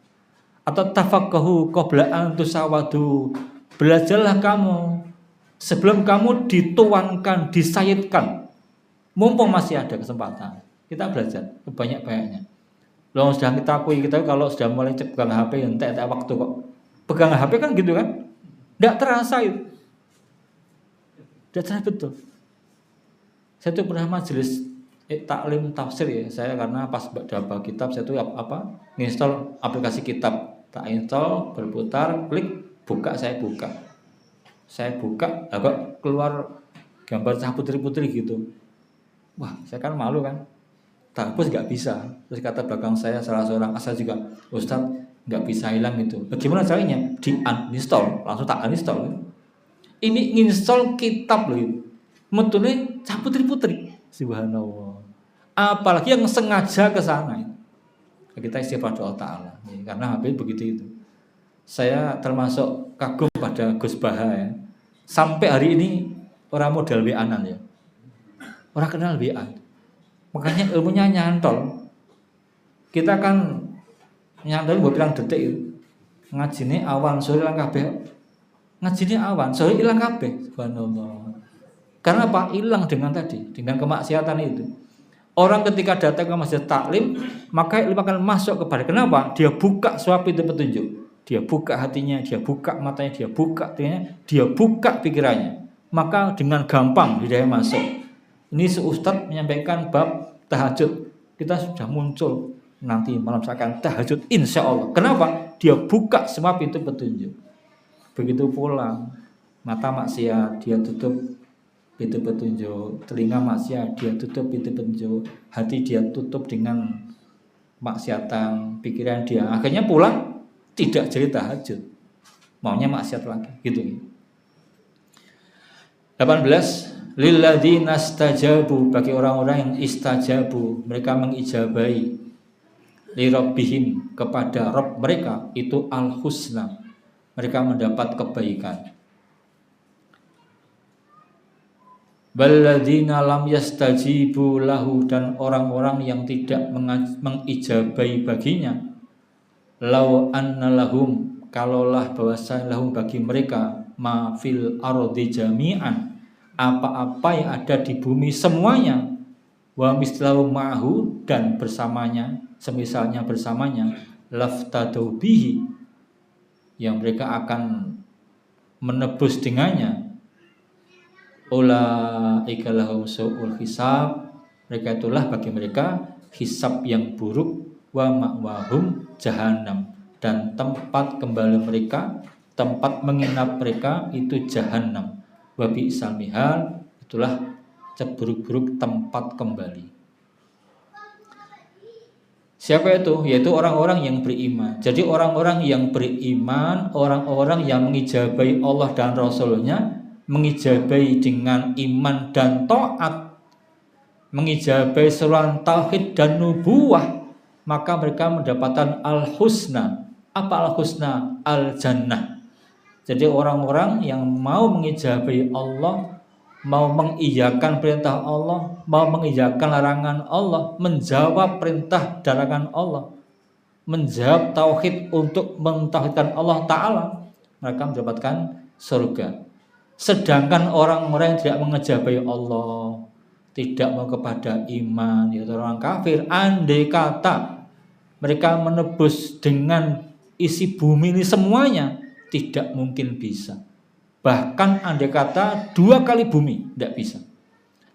Atau tafaqqahu qabla an tusawadu. Belajarlah kamu sebelum kamu dituankan, disayidkan. Mumpung masih ada kesempatan, kita belajar sebanyak-banyaknya. Loh, sudah kita akui, kita kalau sudah mulai pegang HP, entek waktu kok. Pegang HP kan gitu kan? Tidak terasa itu. Tidak terasa betul. Saya tuh pernah majelis taklim tafsir ya. Saya karena pas dapat kitab, saya tuh nginstall aplikasi kitab. Tak install, berputar, klik, buka, saya buka. Agak keluar gambar cah putri-putri gitu. Wah, saya kan malu kan. Tak hapus nggak bisa. Terus kata belakang saya salah seorang asal juga, Ustaz nggak bisa hilang gitu. Bagaimana caranya? Di uninstall, langsung tak uninstall. Ini nginstall kitab loh. Metune cah putri-putri. Subhanallah. Apalagi yang sengaja ke sana. Kita istighfar doa Ta'ala. Karena habis begitu itu. Saya termasuk kagum pada Gus Baha ya. Sampai hari ini orang model WA-an ya. Orang kenal WA. Makanya ilmunya nyantol. Kita kan nyantol gue bilang detik itu. Ngajine awan sore ilang kabeh. Ngajine awan sore ilang kabeh. Subhanallah. Karena apa? Hilang dengan tadi, dengan kemaksiatan itu. Orang ketika datang ke masjid taklim, maka ilmu akan masuk kepada. Kenapa? Dia buka semua pintu petunjuk. Dia buka hatinya, dia buka matanya, dia buka telinganya, dia buka pikirannya. Maka dengan gampang hidayah masuk. Ini Ustadz menyampaikan bab tahajud. Kita sudah muncul nanti malam seakan tahajud insya Allah. Kenapa? Dia buka semua pintu petunjuk. Begitu pula mata maksiat dia tutup pintu petunjuk, telinga maksiat dia tutup pintu petunjuk, hati dia tutup dengan maksiatan, pikiran dia akhirnya pulang tidak jadi tahajud, maunya maksiat lagi gitu. 18 lilladzina istajabu, bagi orang-orang yang istajabu, mereka mengijabai li rabbihim, kepada Rabb mereka itu al-husna, mereka mendapat kebaikan. Walladzina lam yastajibu lahu, dan orang-orang yang tidak mengijabai baginya, lau anna lahum, kalaulah bahwasanya lahum bagi mereka ma fil ardi jami'an, apa-apa yang ada di bumi semuanya, wa mislahu ma'hu, dan bersamanya, semisalnya bersamanya, laftadu bihi, yang mereka akan menebus dengannya, ulaika lahum su'ul hisab, mereka itulah bagi mereka hisab yang buruk, wa ma'wahum jahannam, dan tempat kembali mereka, tempat menginap mereka itu jahannam, wa bi'sal mihal, itulah seburuk-buruk tempat kembali. Siapa itu? Yaitu orang-orang yang beriman. Jadi orang-orang yang beriman, orang-orang yang mengijabai Allah dan Rasulnya, mengijabai dengan iman dan taat, mengijabai seruan tauhid dan nubuwah, maka mereka mendapatkan al-husna. Apa al-husna? Al-jannah. Jadi orang-orang yang mau mengijabai Allah, mau mengiyakan perintah Allah, mau mengiyakan larangan Allah, menjawab perintah dan larangan Allah, menjawab tauhid untuk mentauhidkan Allah Ta'ala, mereka mendapatkan surga. Sedangkan orang-orang yang tidak mengijabai Allah, tidak mau kepada iman, yaitu orang kafir, andai kata mereka menebus dengan isi bumi ini semuanya, tidak mungkin bisa. Bahkan andai kata 2 kali bumi, tidak bisa.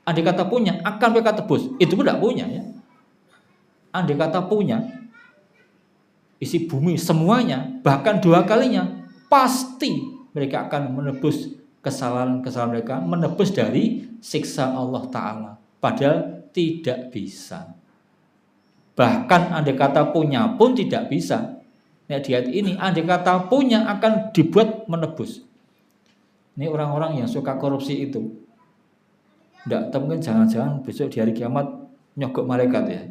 Andai kata punya, akan mereka tebus, itu pun tidak punya ya. Andai kata punya isi bumi semuanya, bahkan 2 kalinya, pasti mereka akan menebus kesalahan-kesalahan mereka, menebus dari siksa Allah Ta'ala. Padahal tidak bisa. Bahkan andai kata punya pun tidak bisa. Nah, di ayat ini andai kata punya akan dibuat menebus. Ini orang-orang yang suka korupsi itu. Tidak tahu, mungkin jangan-jangan besok di hari kiamat nyogok malaikat ya.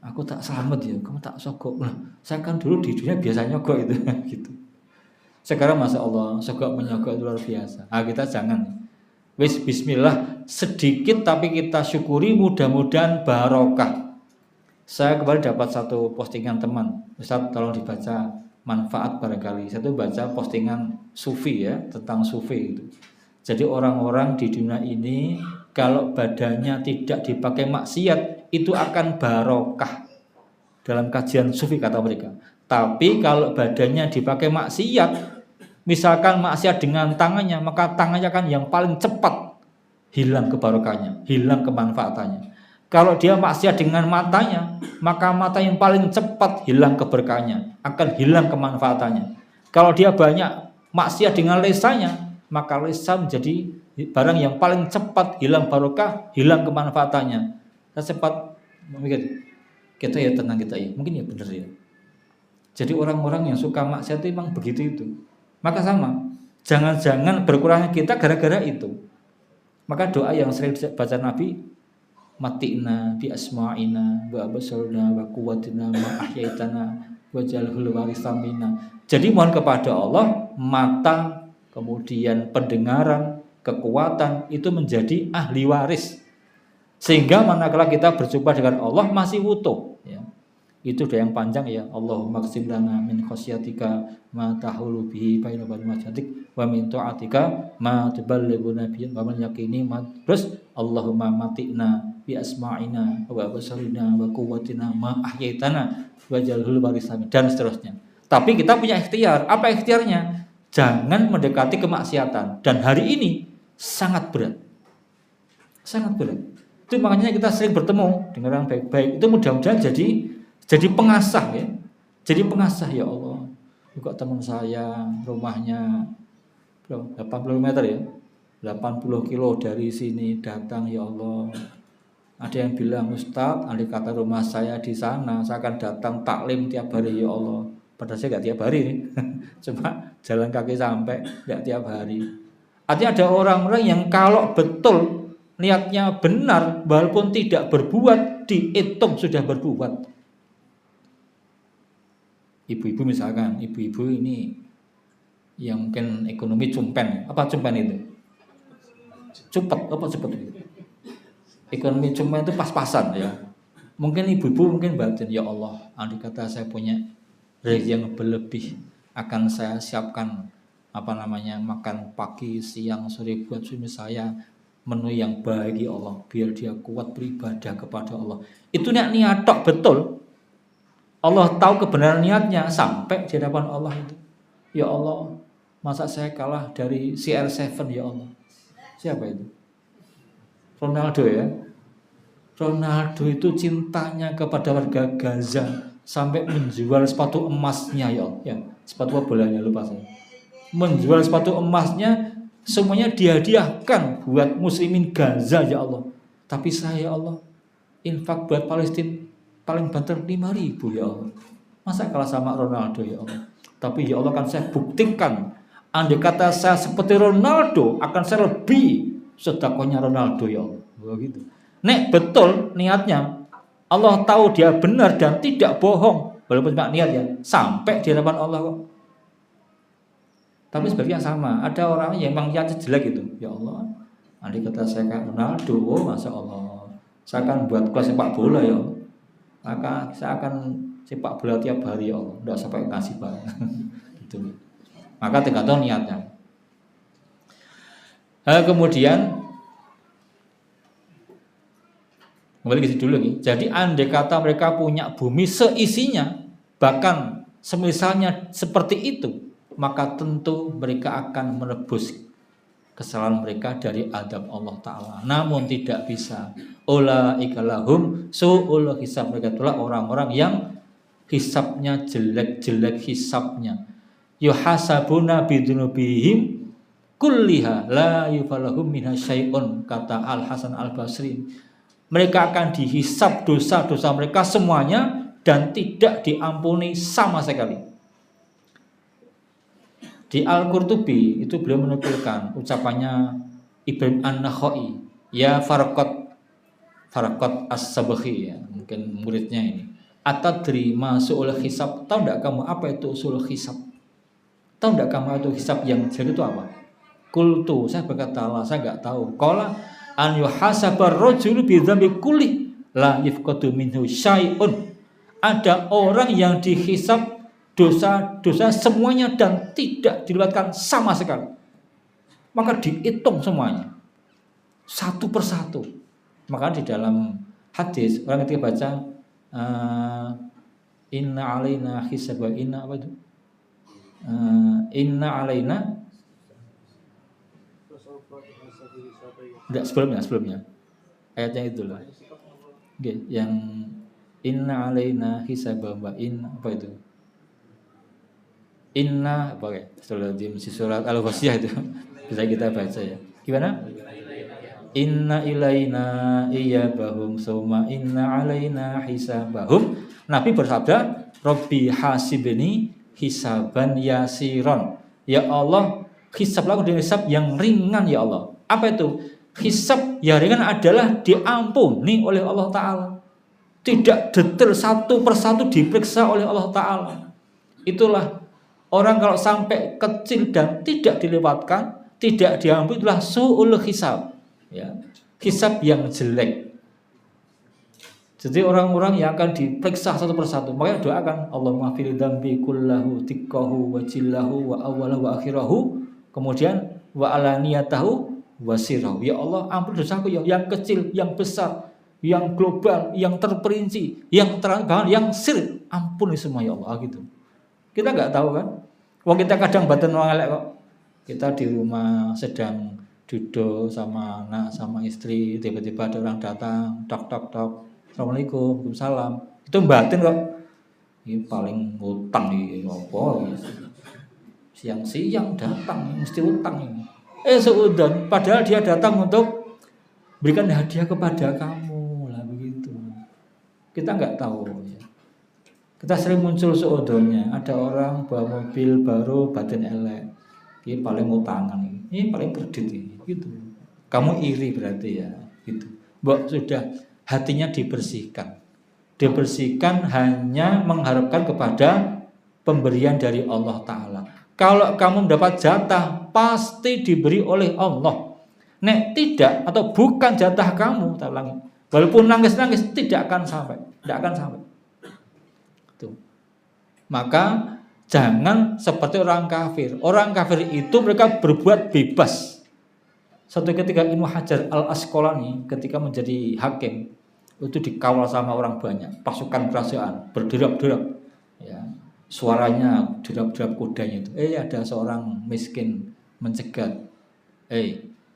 Aku tak selamat ya, kamu tak sogok. Nah, saya kan dulu di dunia biasa nyogok itu gitu. Sekarang Masya Allah, sogok menyogok itu luar biasa. Nah, kita jangan. Wis bismillah, sedikit tapi kita syukuri, mudah-mudahan barokah. Saya kemarin dapat satu postingan teman, Ustaz tolong dibaca, manfaat barangkali. Saya tuh baca postingan sufi ya, tentang sufi itu. Jadi orang-orang di dunia ini kalau badannya tidak dipakai maksiat, itu akan barokah. Dalam kajian sufi kata mereka. Tapi kalau badannya dipakai maksiat, misalkan maksiat dengan tangannya, maka tangannya kan yang paling cepat hilang kebarokahnya, hilang kemanfaatannya. Kalau dia maksiat dengan matanya, maka mata yang paling cepat hilang keberkahannya, akan hilang kemanfaatannya. Kalau dia banyak maksiat dengan lisannya, maka lisan menjadi barang yang paling cepat hilang barokah, hilang kemanfaatannya. Saya sempat memikir, kita ya tenang kita ya, mungkin ya benar ya. Jadi orang-orang yang suka maksiat itu memang begitu itu. Maka sama, jangan-jangan berkurangnya kita gara-gara itu. Maka doa yang sering baca Nabi, mati'na bi asma'ina wa absarna wa quwwatina ma ahyaitana waj'alhul warithamina. Jadi mohon kepada Allah mata, kemudian pendengaran, kekuatan itu menjadi ahli waris. Sehingga manakala kita berjumpa dengan Allah masih utuh ya. Itu doa yang panjang ya. Allahumma qsim lana min khasyatika ma tahulu bihi baina majadik wa min ta'atika ma tuballighuna bihi wa min yaqini ma. Terus Allahumma matina bi asma'ina wa basarina wa quwwatina ma ahyaitana wajalhul warisami dan seterusnya. Tapi kita punya ikhtiar. Apa ikhtiarnya? Jangan mendekati kemaksiatan. Dan hari ini sangat berat. Sangat berat. Itu makanya kita sering bertemu dengan orang baik-baik. Itu mudah-mudahan jadi pengasah ya. Jadi pengasah ya Allah. Juga teman saya rumahnya 80 meter ya. 80 kilo dari sini datang ya Allah. Ada yang bilang, Ustadz, andai kata rumah saya di sana, saya akan datang taklim tiap hari ya Allah. Padahal saya nggak tiap hari nih, cuma jalan kaki sampai nggak tiap hari. Artinya ada orang-orang yang kalau betul niatnya benar, walaupun tidak berbuat, dihitung sudah berbuat. Ibu-ibu misalkan, ibu-ibu ini yang mungkin ekonomi cumpen, apa cumpen itu? Cepet, apa cepet itu? Ekonomi cumpen itu pas-pasan ya. Mungkin ibu-ibu mungkin batin, ya Allah, andai kata saya punya rezeki yang berlebih, akan saya siapkan makan pagi, siang, sore buat suami saya, menu yang baik ya Allah, biar dia kuat beribadah kepada Allah. Itu niat tok betul. Allah tahu kebenaran niatnya sampai di hadapan Allah itu. Ya Allah, masa saya kalah dari CR7 ya Allah. Siapa itu? Ronaldo ya. Ronaldo itu cintanya kepada warga Gaza sampai menjual sepatu emasnya ya Allah. Ya, sepatu bolanya lupa saya. Menjual sepatu emasnya semuanya dihadiahkan buat muslimin Gaza ya Allah. Tapi saya ya Allah infak buat Palestina paling banter 5.000 ya Allah. Masa kalah sama Ronaldo ya Allah. Tapi ya Allah kan saya buktikan, andai kata saya seperti Ronaldo akan saya lebih sedekahnya Ronaldo ya Allah. Begitu. Nek betul niatnya, Allah tahu dia benar dan tidak bohong, walaupun cuma niat ya, sampai di hadapan Allah kok. Tapi sebaliknya sama, ada orang yang memang niatnya jelek gitu. Ya Allah, andai kata saya kayak Ronaldo, masya Allah, saya akan buat kelas sepak bola ya Allah. Maka saya akan sepak bola tiap hari ya Allah, tidak sampai kasih banget. Gitu. Maka tergantung niatnya. Kemudian kembali ke situ dulu nih. Jadi andai kata mereka punya bumi seisinya, bahkan semisalnya seperti itu, maka tentu mereka akan menebus kesalahan mereka dari adab Allah Ta'ala. Namun tidak bisa. Ulaika lahum su'ul hisab. Mereka itulah orang-orang yang hisabnya jelek-jelek hisabnya. Yuhasabuna bidunubihim kulliha la yufalahum minha syai'un, kata Al-Hasan Al-Basri. Mereka akan dihisab dosa-dosa mereka semuanya dan tidak diampuni sama sekali. Di Al-Qurtubi itu beliau menukilkan ucapannya Ibrahim An-Nakhai, ya Farqat As-Sabakhi ya, mungkin muridnya ini. Atadri ma su'ul hisab, tahu enggak kamu apa itu usul hisab? Tahu enggak kamu itu hisab yang jelek itu apa? Qultu, saya berkata Allah, saya enggak tahu. Qala an yuhasabar rajulu bi dzambi kulli la yafqatu minhu syai'un. Ada orang yang dihisab dosa-dosa semuanya dan tidak dilewatkan sama sekali. Maka dihitung semuanya satu persatu. Maka di dalam hadis orang ketika baca inna alaina hisab wa inna apa itu? Inna alaina enggak sebelumnya ayatnya itulah. Okay, yang inna alaina hisab wa inna apa itu? Inna apa ya? Surat Al-Ghasyiyah itu bisa kita baca ya. Gimana? Inna ilaina iyabahum summa inna alaina hisabahum. Nabi bersabda, Rabbi hasibni hisaban yasiron. Ya Allah, hisablah dengan hisab yang ringan ya Allah. Apa itu? Hisab yang ringan adalah diampuni oleh Allah Ta'ala. Tidak detail satu persatu diperiksa oleh Allah Ta'ala. Itulah orang kalau sampai kecil dan tidak dilewatkan, tidak diampuni, itulah su'ul hisab. Ya, hisab yang jelek. Jadi orang-orang yang akan diperiksa satu persatu. Makanya doakan Allahumma fil dzambi kullahu tikkahu wa jillahu wa awwalahu wa akhirahu. Kemudian wa alaniyatahu wa sirrahu. Ya Allah, ampun dosaku yang kecil, yang besar, yang global, yang terperinci, yang terang, yang sir. Ampuni semua ya Allah gitu. Kita enggak tahu kan? Wong kita kadang batin wong elek kok. Kita di rumah sedang duduk sama anak sama istri, tiba-tiba ada orang datang, tok tok tok. Assalamualaikum, waalaikumsalam. Itu batin kok. Ini paling utang di apa? Siang-siang datang, mesti utang ini. Seudon, padahal dia datang untuk berikan hadiah kepada kamu lah begitu. Kita nggak tahu. Ya. Kita sering muncul seudonnya. Ada orang bawa mobil baru batin elek. Ini paling utangan ini paling kredit ini. Gitu. Kamu iri berarti ya. Gitu. Mbok sudah hatinya dibersihkan. Dibersihkan hanya mengharapkan kepada pemberian dari Allah Ta'ala. Kalau kamu mendapat jatah, pasti diberi oleh Allah. Nek tidak atau bukan jatah kamu, tak ulangi. Walaupun nangis-nangis, tidak akan sampai. Tidak akan sampai. Tuh. Maka jangan seperti orang kafir. Orang kafir itu mereka berbuat bebas. Suatu ketika Ibnu Hajar Al-Asqalani ketika menjadi hakim, itu dikawal sama orang banyak, pasukan kerajaan berderap-derap, ya, suaranya derap-derap kudanya itu. Ada seorang miskin mencegat,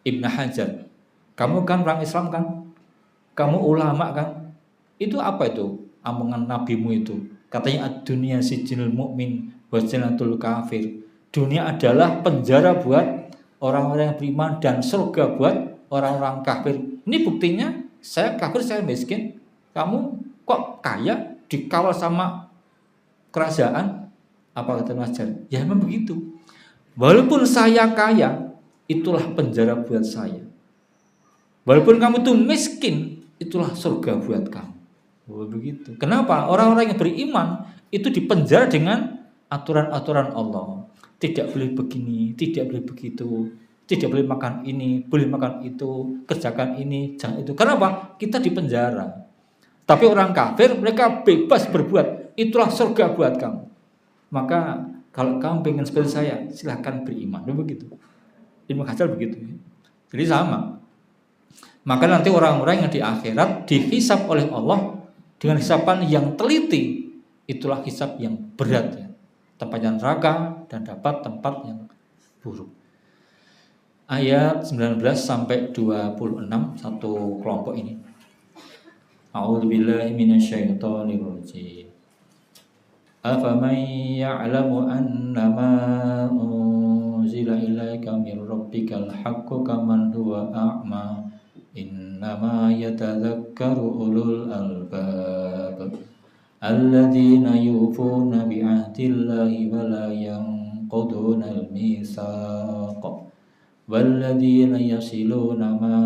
Ibnu Hajar, kamu kan orang Islam kan, kamu ulama kan, itu apa itu omongan nabimu itu? Katanya dunia sijinul mukmin wa jannatul kafir. Dunia adalah penjara buat orang-orang yang beriman dan surga buat orang-orang kafir. Ini buktinya. Saya kafir, saya miskin. Kamu kok kaya, dikawal sama kerajaan? Apa kata Mas Jar? Ya memang begitu. Walaupun saya kaya, itulah penjara buat saya. Walaupun kamu tuh miskin, itulah surga buat kamu. Begitu. Kenapa? Orang-orang yang beriman itu dipenjara dengan aturan-aturan Allah. Tidak boleh begini, tidak boleh begitu. Tidak boleh makan ini, boleh makan itu, kerjakan ini, jangan itu. Kenapa? Kita di penjara. Tapi orang kafir, mereka bebas berbuat. Itulah surga buat kamu. Maka kalau kamu pengen seperti saya, silahkan beriman. Begitu. Ibnu Hajar begitu. Jadi sama. Maka nanti orang-orang yang di akhirat dihisab oleh Allah dengan hisaban yang teliti. Itulah hisab yang berat. Ya. Tempatnya neraka dan dapat tempat yang buruk. Ayat 19 sampai 26 satu kelompok ini. A'udzubillahi minasyaitonir rajim. Afaman ya'lamu annama unzila ilaika mir rabbikal haqqu kaman huwa a'ma innama yatadzakkaru ulul albab alladzina yufuna bi'ahdillahi wa la yanquduna al-mitsaq والذين يصلون ما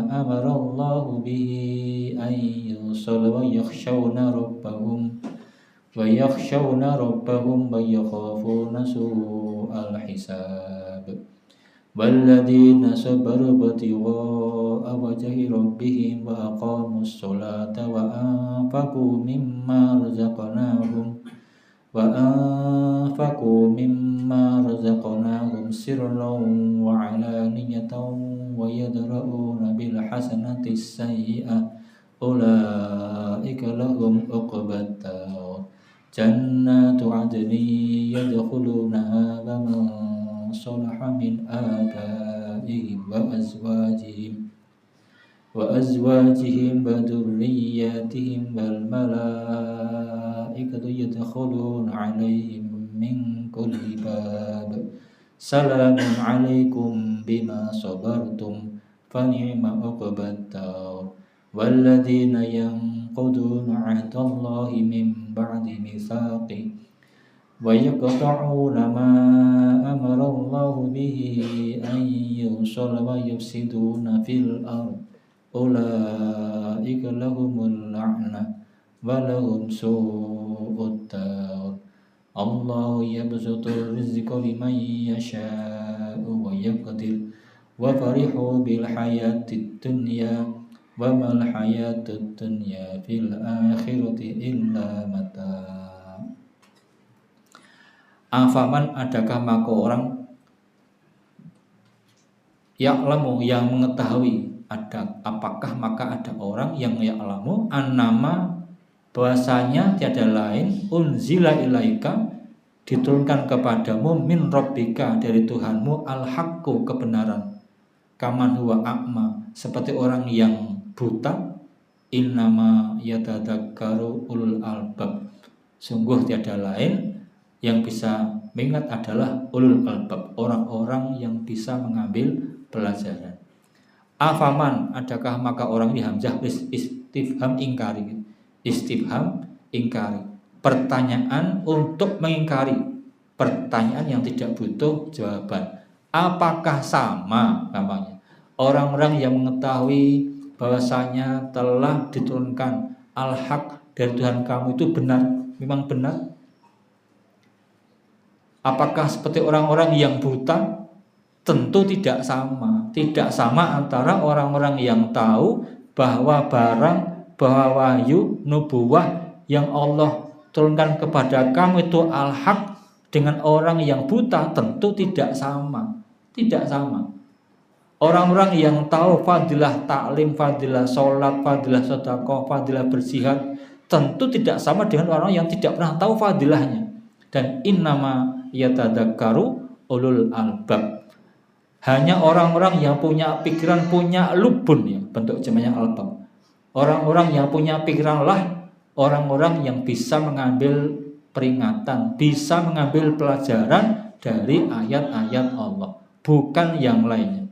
أمر الله به أن يوصل ويخشون ربهم ويخافون سوء الحساب والذين صبروا ابتغاء وجه ربهم وأقاموا الصلاة وأنفقوا مما رزقناهم سرا وعلانية ويدرؤون بالحسنة السيئة أولئك لهم عقبى الدار جنات عدن يدخلونها ومن صلح من آبائهم وأزواجهم وذرياتهم والملائكة يدخلون عليهم من كل باب سلام عليكم بما صبرتم فنعم عقبى الدار والذين ينقضون عهد الله من بعد ميثاقه ويقطعون ما أمر الله به أن يوصل ويفسدون في الأرض أولئك لهم اللعنة ولهم سوء الدار الله يبسط الرزق لمن يشاء ويقدر وفرحوا بالحياة الدنيا wa mal hayatud dunya fil akhirati illa mata. Afaman, adakah maka orang ya'lamu yang mengetahui, apakah maka ada orang yang ya'lamu annama bahwasanya tiada lain unzila ilaika diturunkan kepadamu min rabbika dari Tuhanmu al-haqqu kebenaran, kaman huwa a'ma seperti orang yang buta, innama yatadzakkaru ulul albab sungguh tiada lain yang bisa mengingat adalah ulul albab, orang-orang yang bisa mengambil pelajaran. Afaman, adakah maka orang, di hamzah istifham ingkari, istifham ingkari, pertanyaan untuk mengingkari, pertanyaan yang tidak butuh jawaban. Apakah sama namanya orang-orang yang mengetahui bahwasanya telah diturunkan al-haq dari Tuhan kamu itu benar, memang benar? Apakah seperti orang-orang yang buta? Tentu tidak sama. Tidak sama antara orang-orang yang tahu bahwa wahyu nubuwah yang Allah turunkan kepada kamu itu al-haq dengan orang yang buta. Tentu tidak sama. Tidak sama. Orang-orang yang tahu fadilah taklim, fadilah sholat, fadilah sedekah, fadilah berjihad, tentu tidak sama dengan orang yang tidak pernah tahu fadilahnya. Dan innama yatadzakkaru ulul albab, hanya orang-orang yang punya pikiran, punya lubun, ya, bentuk jamaknya albab. Orang-orang yang punya pikiran lah orang-orang yang bisa mengambil peringatan, bisa mengambil pelajaran dari ayat-ayat Allah, bukan yang lainnya.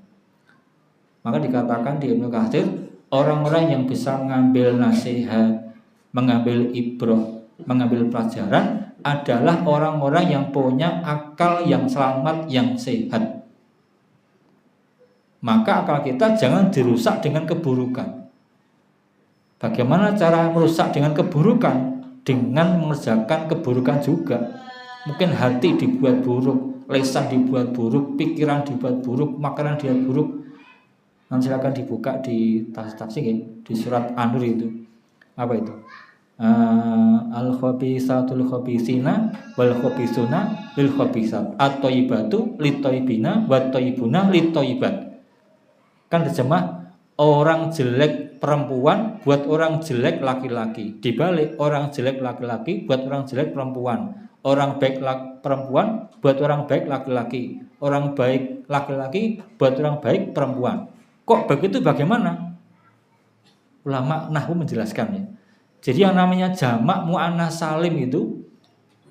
Maka dikatakan di Ibnu Katsir, orang-orang yang bisa mengambil nasihat, mengambil ibrah, mengambil pelajaran adalah orang-orang yang punya akal yang selamat, yang sehat. Maka akal kita jangan dirusak dengan keburukan. Bagaimana cara merusak dengan keburukan? Dengan mengerjakan keburukan juga. Mungkin hati dibuat buruk, lisan dibuat buruk, pikiran dibuat buruk, makanan dibuat buruk. Nanti silakan dibuka di tafsir ya, di surat An-Nur itu. Apa itu? Al-khabisatul khabisina wal khabisuna lil khabisat, at-thayyibatu lit-thayyibina wat-thayyibuna lit-thayyibat. Kan terjemah orang jelek perempuan buat orang jelek laki-laki. Dibalik, orang jelek laki-laki buat orang jelek perempuan. Orang baik perempuan buat orang baik laki-laki. Orang baik laki-laki buat orang baik perempuan. Kok begitu, bagaimana? Ulama nahwu menjelaskannya. Jadi yang namanya jamak mu'annas salim itu,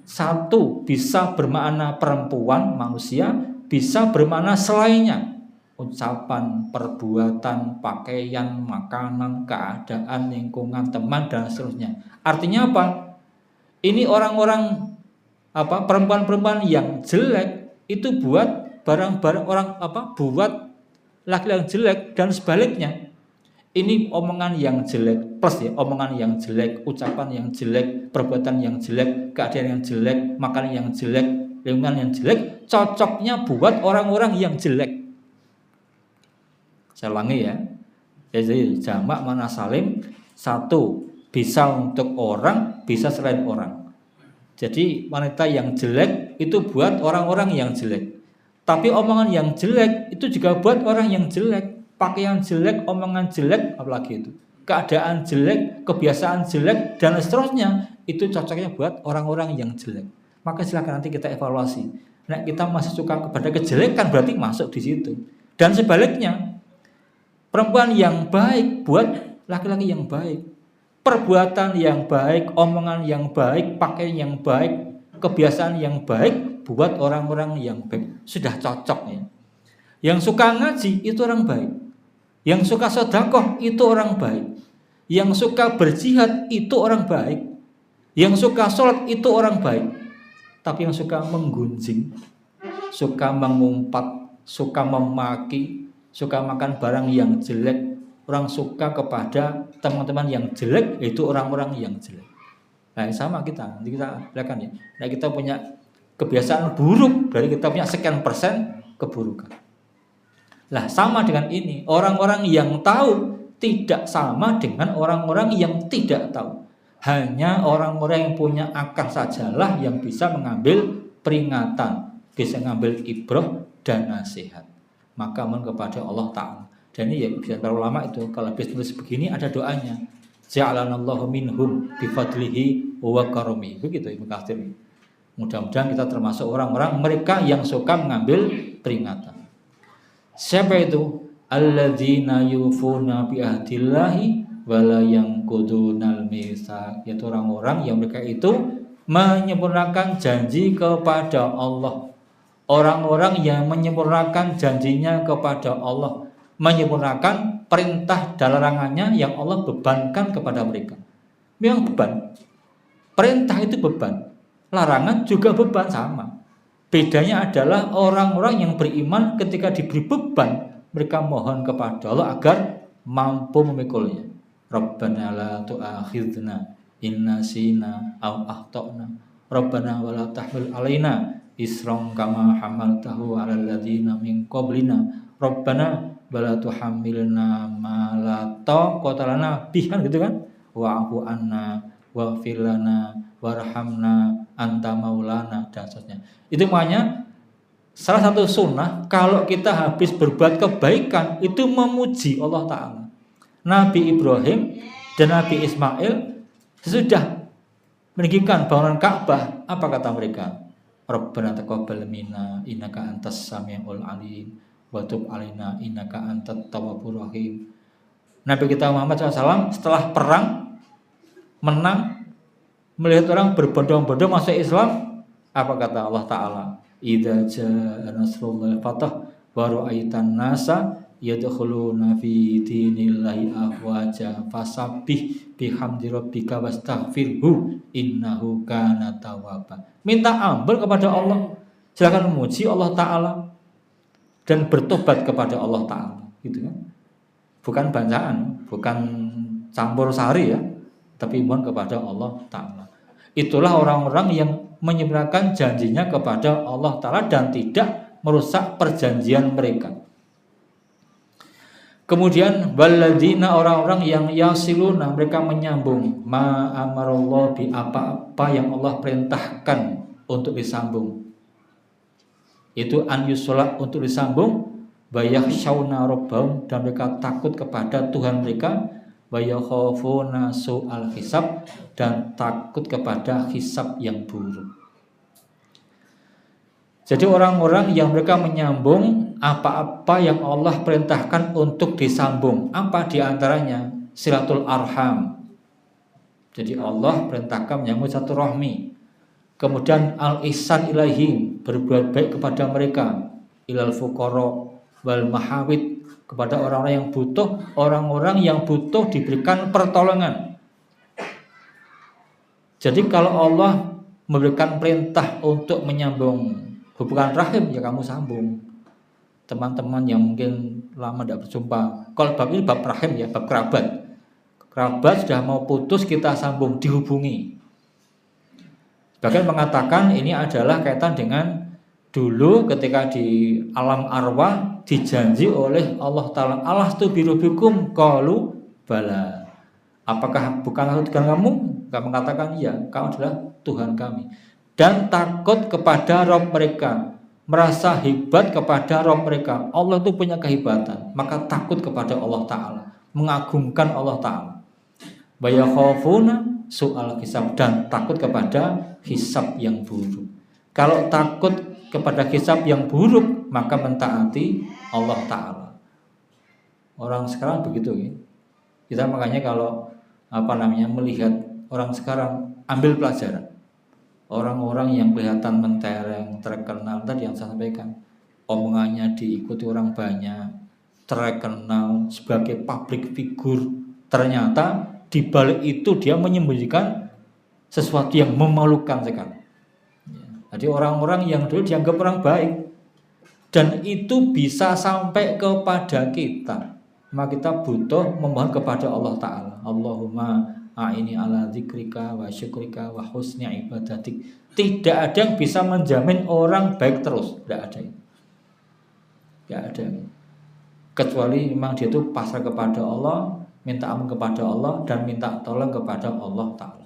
satu bisa bermakna perempuan, manusia, bisa bermakna selainnya. Ucapan, perbuatan, pakaian, makanan, keadaan, lingkungan, teman, dan seterusnya. Artinya apa? Ini orang-orang perempuan-perempuan yang jelek itu buat barang-barang orang buat laki-laki yang jelek, dan sebaliknya. Ini omongan yang jelek plus ya, omongan yang jelek, ucapan yang jelek, perbuatan yang jelek, keadaan yang jelek, makanan yang jelek, lingkungan yang jelek, cocoknya buat orang-orang yang jelek. Saya ulangi ya. Jadi jamak mu'annas salim, satu bisa untuk orang, bisa selain orang. Jadi wanita yang jelek itu buat orang-orang yang jelek. Tapi omongan yang jelek itu juga buat orang yang jelek. Pakaian jelek, omongan jelek, apalagi itu, keadaan jelek, kebiasaan jelek, dan seterusnya, itu cocoknya buat orang-orang yang jelek. Maka silakan nanti kita evaluasi. Nah, kita masih suka kepada kejelekan, berarti masuk di situ. Dan sebaliknya, perempuan yang baik buat laki-laki yang baik. Perbuatan yang baik, omongan yang baik, pakaian yang baik, kebiasaan yang baik buat orang-orang yang baik. Sudah cocoknya. Yang suka ngaji itu orang baik. Yang suka sedekah itu orang baik. Yang suka berjihad itu orang baik. Yang suka sholat itu orang baik. Tapi yang suka menggunjing, suka mengumpat, suka memaki, suka makan barang yang jelek, orang suka kepada teman-teman yang jelek, itu orang-orang yang jelek. Nah, sama kita. Nanti kita lihat ya. Nah, kita punya kebiasaan buruk, berarti kita punya sekian persen keburukan. Lah sama dengan ini, orang-orang yang tahu tidak sama dengan orang-orang yang tidak tahu. Hanya orang-orang yang punya akal sajalah yang bisa mengambil peringatan, bisa mengambil ibrah dan nasihat. Maka mohon kepada Allah Ta'ala. Dan ini ya bisa para ulama itu kalau habis tulis begini ada doanya. Ja'alanallahu minhum bifadlihi wa karami. Begitu Ibnu Katsir. Mudah-mudahan kita termasuk orang-orang mereka yang suka mengambil peringatan. Siapa itu? Alladzina yufuna bi ahdillahi wala yanqudunal mitsaq. Yaitu orang-orang yang mereka itu menyempurnakan janji kepada Allah. Orang-orang yang menyempurnakan janjinya kepada Allah, menyempurnakan perintah dan larangannya yang Allah bebankan kepada mereka. Memang beban. Perintah itu beban, larangan juga beban sama. Bedanya adalah orang-orang yang beriman ketika diberi beban, mereka mohon kepada Allah agar mampu memikulnya. Rabbana la tu'akhidna in nasina aw akhtana. Rabbana wa la tahmil alaina isran kama hamaltahu 'alal ladzina min qablina. Rabbana wa la tuhammilna ma la taqata lana bihi, gitu kan? Wa'fu anna waghfir lana warhamna anta maulana dan seterusnya. Itu makanya salah satu sunnah kalau kita habis berbuat kebaikan itu memuji Allah Ta'ala. Nabi Ibrahim dan Nabi Ismail sesudah meninggikan bangunan Ka'bah, apa kata mereka? Rabbana taqabbal minna innaka antas samiul alim wa tub alaina innaka antat tawwabur rahim. Nabi kita Muhammad SAW setelah perang menang, melihat orang berbondong-bondong masuk Islam, apa kata Allah Ta'ala? Idza jaa nasrullahi fatah wa ra'aitan nasa yadkhuluna fi dinillahi afwaja fasabbih bihamdi rabbika wastaghfirhu innahu kana tawwaba. Minta ampun kepada Allah, silakan memuji Allah Ta'ala dan bertobat kepada Allah Ta'ala, gitu kan? Bukan bacaan, bukan campur sari ya, tapi mohon kepada Allah Ta'ala. Itulah orang-orang yang menyempurnakan janjinya kepada Allah Ta'ala dan tidak merusak perjanjian mereka. Kemudian waladina, orang-orang yang yasiluna, mereka menyambung ma amarallah bi, apa-apa yang Allah perintahkan untuk disambung. Itu an yusolat, untuk disambung, bayakhshawna rabbahum, dan mereka takut kepada Tuhan mereka, bayakhafuna su'al hisab, dan takut kepada hisab yang buruk. Jadi orang-orang yang mereka menyambung apa-apa yang Allah perintahkan untuk disambung. Apa diantaranya? Silatul arham. Jadi Allah perintahkan menyambung satu rahmi. Kemudian al-ihsan ilaihim, berbuat baik kepada mereka. Ilal fuqara wal mahawid, kepada orang-orang yang butuh. Orang-orang yang butuh diberikan pertolongan. Jadi kalau Allah memberikan perintah untuk menyambung hubungan rahim, ya kamu sambung. Teman-teman yang mungkin lama tidak berjumpa, kalau bab ini bab rahim ya, bab kerabat. Kerabat sudah mau putus, kita sambung, dihubungi. Bahkan mengatakan ini adalah kaitan dengan dulu ketika di alam arwah dijanji oleh Allah Ta'ala, alastu birubikum qalu bala. Apakah bukan Tuhan kamu? Enggak, mengatakan iya, kau adalah Tuhan kami. Dan takut kepada Rabb mereka, merasa hebat kepada Rabb mereka. Allah itu punya kehebatan, maka takut kepada Allah Ta'ala, mengagungkan Allah Ta'ala. Bayakhafuna su'al hisab, dan takut kepada hisab yang buruk. Kalau takut kepada hisab yang buruk, maka mentaati Allah Ta'ala. Orang sekarang begitu ya. Kita makanya kalau melihat orang sekarang, ambil pelajaran. Orang-orang yang kelihatan mentereng, terkenal, tadi yang saya sampaikan, omongannya diikuti orang banyak, terkenal sebagai public figure, ternyata di balik itu dia menyembunyikan sesuatu yang memalukan sekali. Jadi orang-orang yang dulu dianggap orang baik, dan itu bisa sampai kepada kita, maka kita butuh memohon kepada Allah Ta'ala. Allahumma a'ini ala dzikrika wa syukrika wa husni ibadatik. Tidak ada yang bisa menjamin orang baik terus, tidak ada. Tidak ada. kecuali memang dia itu pasrah kepada Allah, minta ampun kepada Allah, dan minta tolong kepada Allah Ta'ala.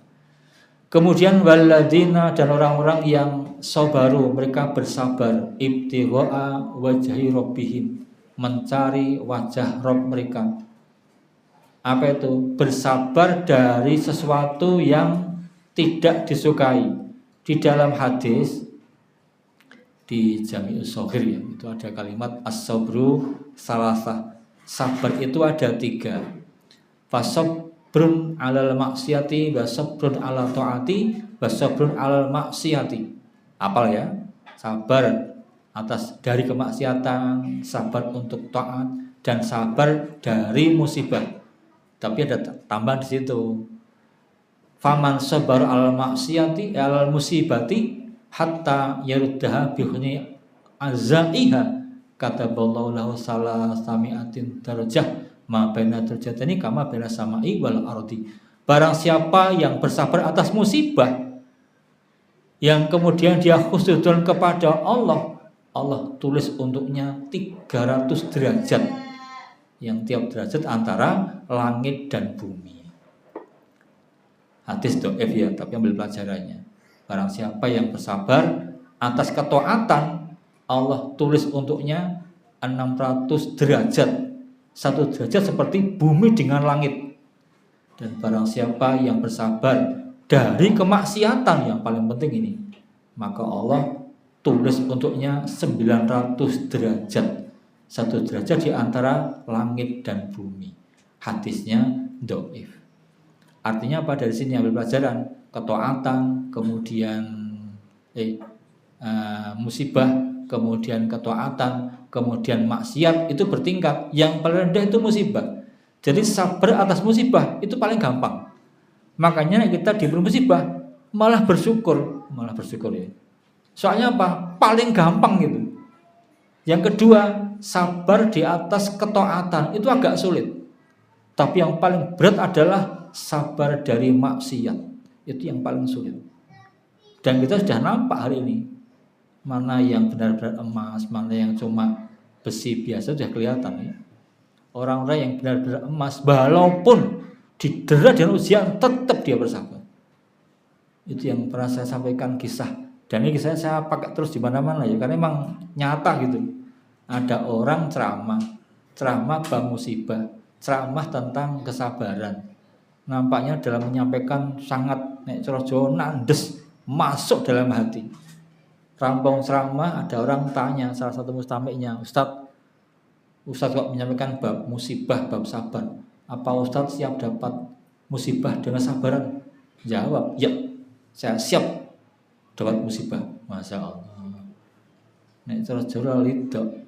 Kemudian waladina, dan orang-orang yang sabaru, mereka bersabar, ibtigha'a wajhi rabbihim, mencari wajah Rabb mereka. Apa itu? Bersabar dari sesuatu yang tidak disukai. Di dalam hadis di Jami'us Shaghir ya, itu ada kalimat as-sabru salasah. Sabar itu ada 3. Fasabrun alal maksiati, wasabrun ala ta'ati, wasabrun alal maksiati. Apal ya? Sabar atas dari kemaksiatan, sabar untuk taat, dan sabar dari musibah. Tapi ada tambahan di situ. Faman sabar alal maksiati alal musibati hatta yaruddaha bihuni azaiha, kataballahu lahu salasami'atin darajah ma baina darajatani kama baina samai wal ardi. Barang siapa yang bersabar atas musibah, yang kemudian dia khusnudon kepada Allah, Allah tulis untuknya 300 derajat, yang tiap derajat antara langit dan bumi. Hadis do'if ya, tapi ambil pelajarannya. Barang siapa yang bersabar atas ketaatan, Allah tulis untuknya 600 derajat. 1 derajat seperti bumi dengan langit. Dan barang siapa yang bersabar dari kemaksiatan, yang paling penting ini, maka Allah tulis untuknya 900 derajat. 1 derajat di antara langit dan bumi. Hadisnya do'if. Artinya apa? Dari sini ambil pelajaran, ketaatan, kemudian musibah, kemudian ketaatan, kemudian maksiat itu bertingkat. Yang paling rendah itu musibah. Jadi sabar atas musibah itu paling gampang. Makanya kita diberi musibah malah bersyukur ya. Soalnya apa? Paling gampang gitu. Yang kedua, sabar di atas ketaatan itu agak sulit. Tapi yang paling berat adalah sabar dari maksiat. Itu yang paling sulit. Dan kita sudah nampak hari ini, mana yang benar-benar emas, mana yang cuma besi biasa, sudah kelihatan ya. Orang-orang yang benar-benar emas, walaupun didera dengan ujian, tetap dia bersabar. Itu yang pernah saya sampaikan kisah. Dan ini kisahnya saya pakai terus di mana-mana ya, karena memang nyata gitu. Ada orang ceramah bab musibah, ceramah tentang kesabaran. Nampaknya dalam menyampaikan sangat nek cara Jawa nandes, masuk dalam hati. Rampung ceramah, ada orang tanya salah satu mustami'nya, Ustadz kok menyampaikan bab musibah, bab sabar, apa Ustadz siap dapat musibah dengan sabaran? Jawab, ya, saya siap dapat musibah. Masya Allah. Nek cara Jawa lidok.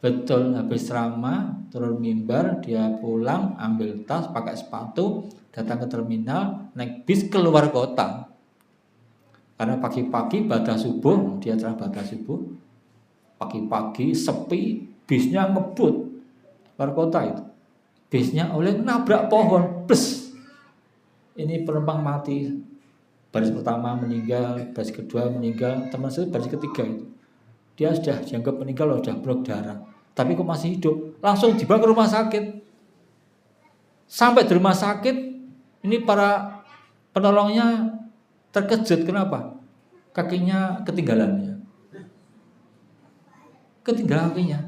Betul, habis ceramah turun mimbar, dia pulang ambil tas, pakai sepatu, datang ke terminal, naik bis keluar kota. Karena pagi-pagi badah subuh, dia ceramah badah subuh, pagi-pagi sepi, bisnya ngebut keluar kota itu. Bisnya oleh nabrak pohon, plus ini penumpang mati. Baris pertama meninggal, baris kedua meninggal, teman saya baris ketiga itu. Dia sudah dianggap meninggal, sudah berdarah. Tapi kok masih hidup, langsung dibawa ke rumah sakit. Sampai di rumah sakit, ini para penolongnya terkejut. Kenapa? Kakinya ketinggalan. Ketinggalan kakinya.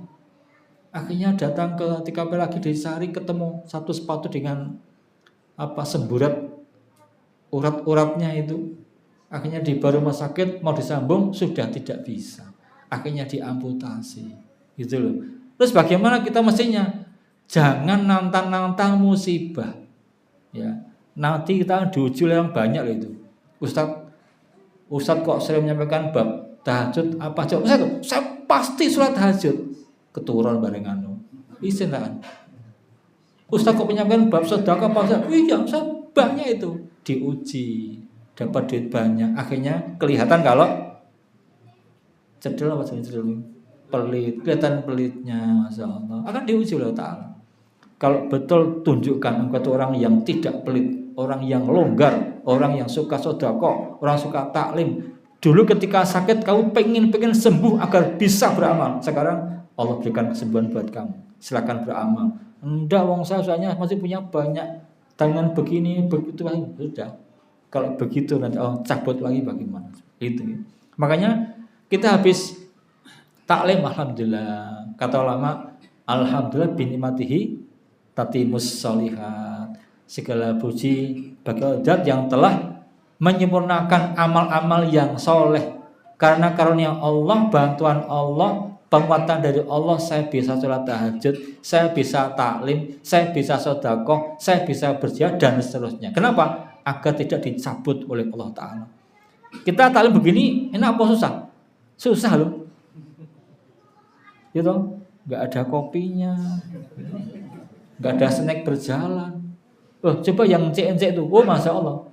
Akhirnya datang ke TKP lagi dicari, ketemu satu sepatu dengan semburat urat-uratnya itu. Akhirnya dibawa rumah sakit, mau disambung sudah tidak bisa. Akhirnya diamputasi. Gitu loh. Terus bagaimana kita mestinya? Jangan nantang-nantang musibah. Ya, nanti kita diuji oleh yang banyak loh itu. Ustadz kok sering menyampaikan bab tahajud apa aja? Ustadz, saya pasti sholat tahajud. Keturun barengan. Isin lah. Ustadz kok menyampaikan bab sedekah apa aja? Iya, saya banyak itu. Diuji, dapat duit banyak. Akhirnya kelihatan kalau cedel apa cedel pelit, kelihatan pelitnya, Masya Allah. Akan diuji oleh Ta'ala. Kalau betul tunjukkan engkau itu orang yang tidak pelit, orang yang longgar, orang yang suka sedekah, orang suka taklim. Dulu ketika sakit kamu pengen sembuh agar bisa beramal. Sekarang Allah berikan kesembuhan buat kamu. Silakan beramal. Enggak, wong saya soalnya masih punya banyak tangan begini, begitu lagi. Sudah. Kalau begitu nanti cabut lagi bagaimana? Itu. Makanya kita habis taklim alhamdulillah. Kata ulama, alhamdulillah binikmatihi tatimus sholihat. Segala puji bagi zat yang telah menyempurnakan amal-amal yang soleh. Karena karunia Allah, bantuan Allah, penguatan dari Allah, saya bisa sholat tahajud, saya bisa taklim, saya bisa sedekah, saya bisa berjihad dan seterusnya. Kenapa? Agar tidak dicabut oleh Allah Ta'ala. Kita taklim begini, enak apa susah? Susah loh. Gitu, nggak ada kopinya, nggak ada snack berjalan. Coba yang cek itu, masya Allah.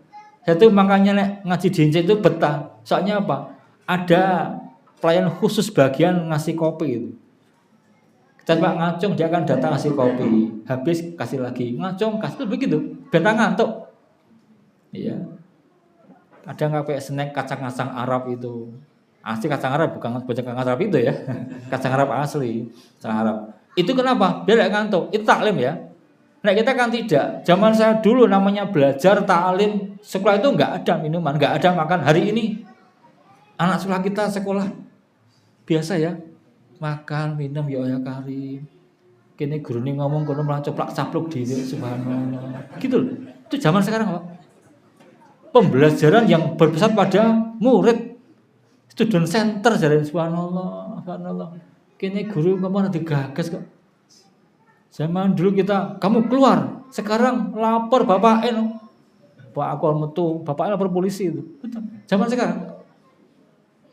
Saya tuh makanya ngaji di cek itu betah. Soalnya apa? Ada pelayan khusus bagian ngasih kopi itu. Kita Pak ngacung, dia akan datang ngasih kopi. Habis kasih lagi, ngacung, kasih begitu. Bentar ngantuk. Iya. Ada nggak kayak snack kacang-kacang Arab itu? Asli kacang Arab, bukan kacang Arab itu ya. Kacang Arab asli, kacang Arab. Itu kenapa? Biar nggak ngantuk. Itu taklim ya. Nah kita kan tidak. Zaman saya dulu namanya belajar taklim, sekolah itu nggak ada minuman, nggak ada makan. Hari ini anak sekolah kita sekolah biasa ya, makan minum ya karim. Kini guru ini ngomong kono malah coplak capluk di subhanallah. Gitu loh. Itu zaman sekarang Pak. Pembelajaran yang berpusat pada murid, student center jadi subhanallah, subhanallah. Kini guru ngomong digagas kok. Zaman dulu kita, kamu keluar. Sekarang lapor bapak Pak aku metu, bapaknya lapor polisi itu. Betul. Zaman sekarang.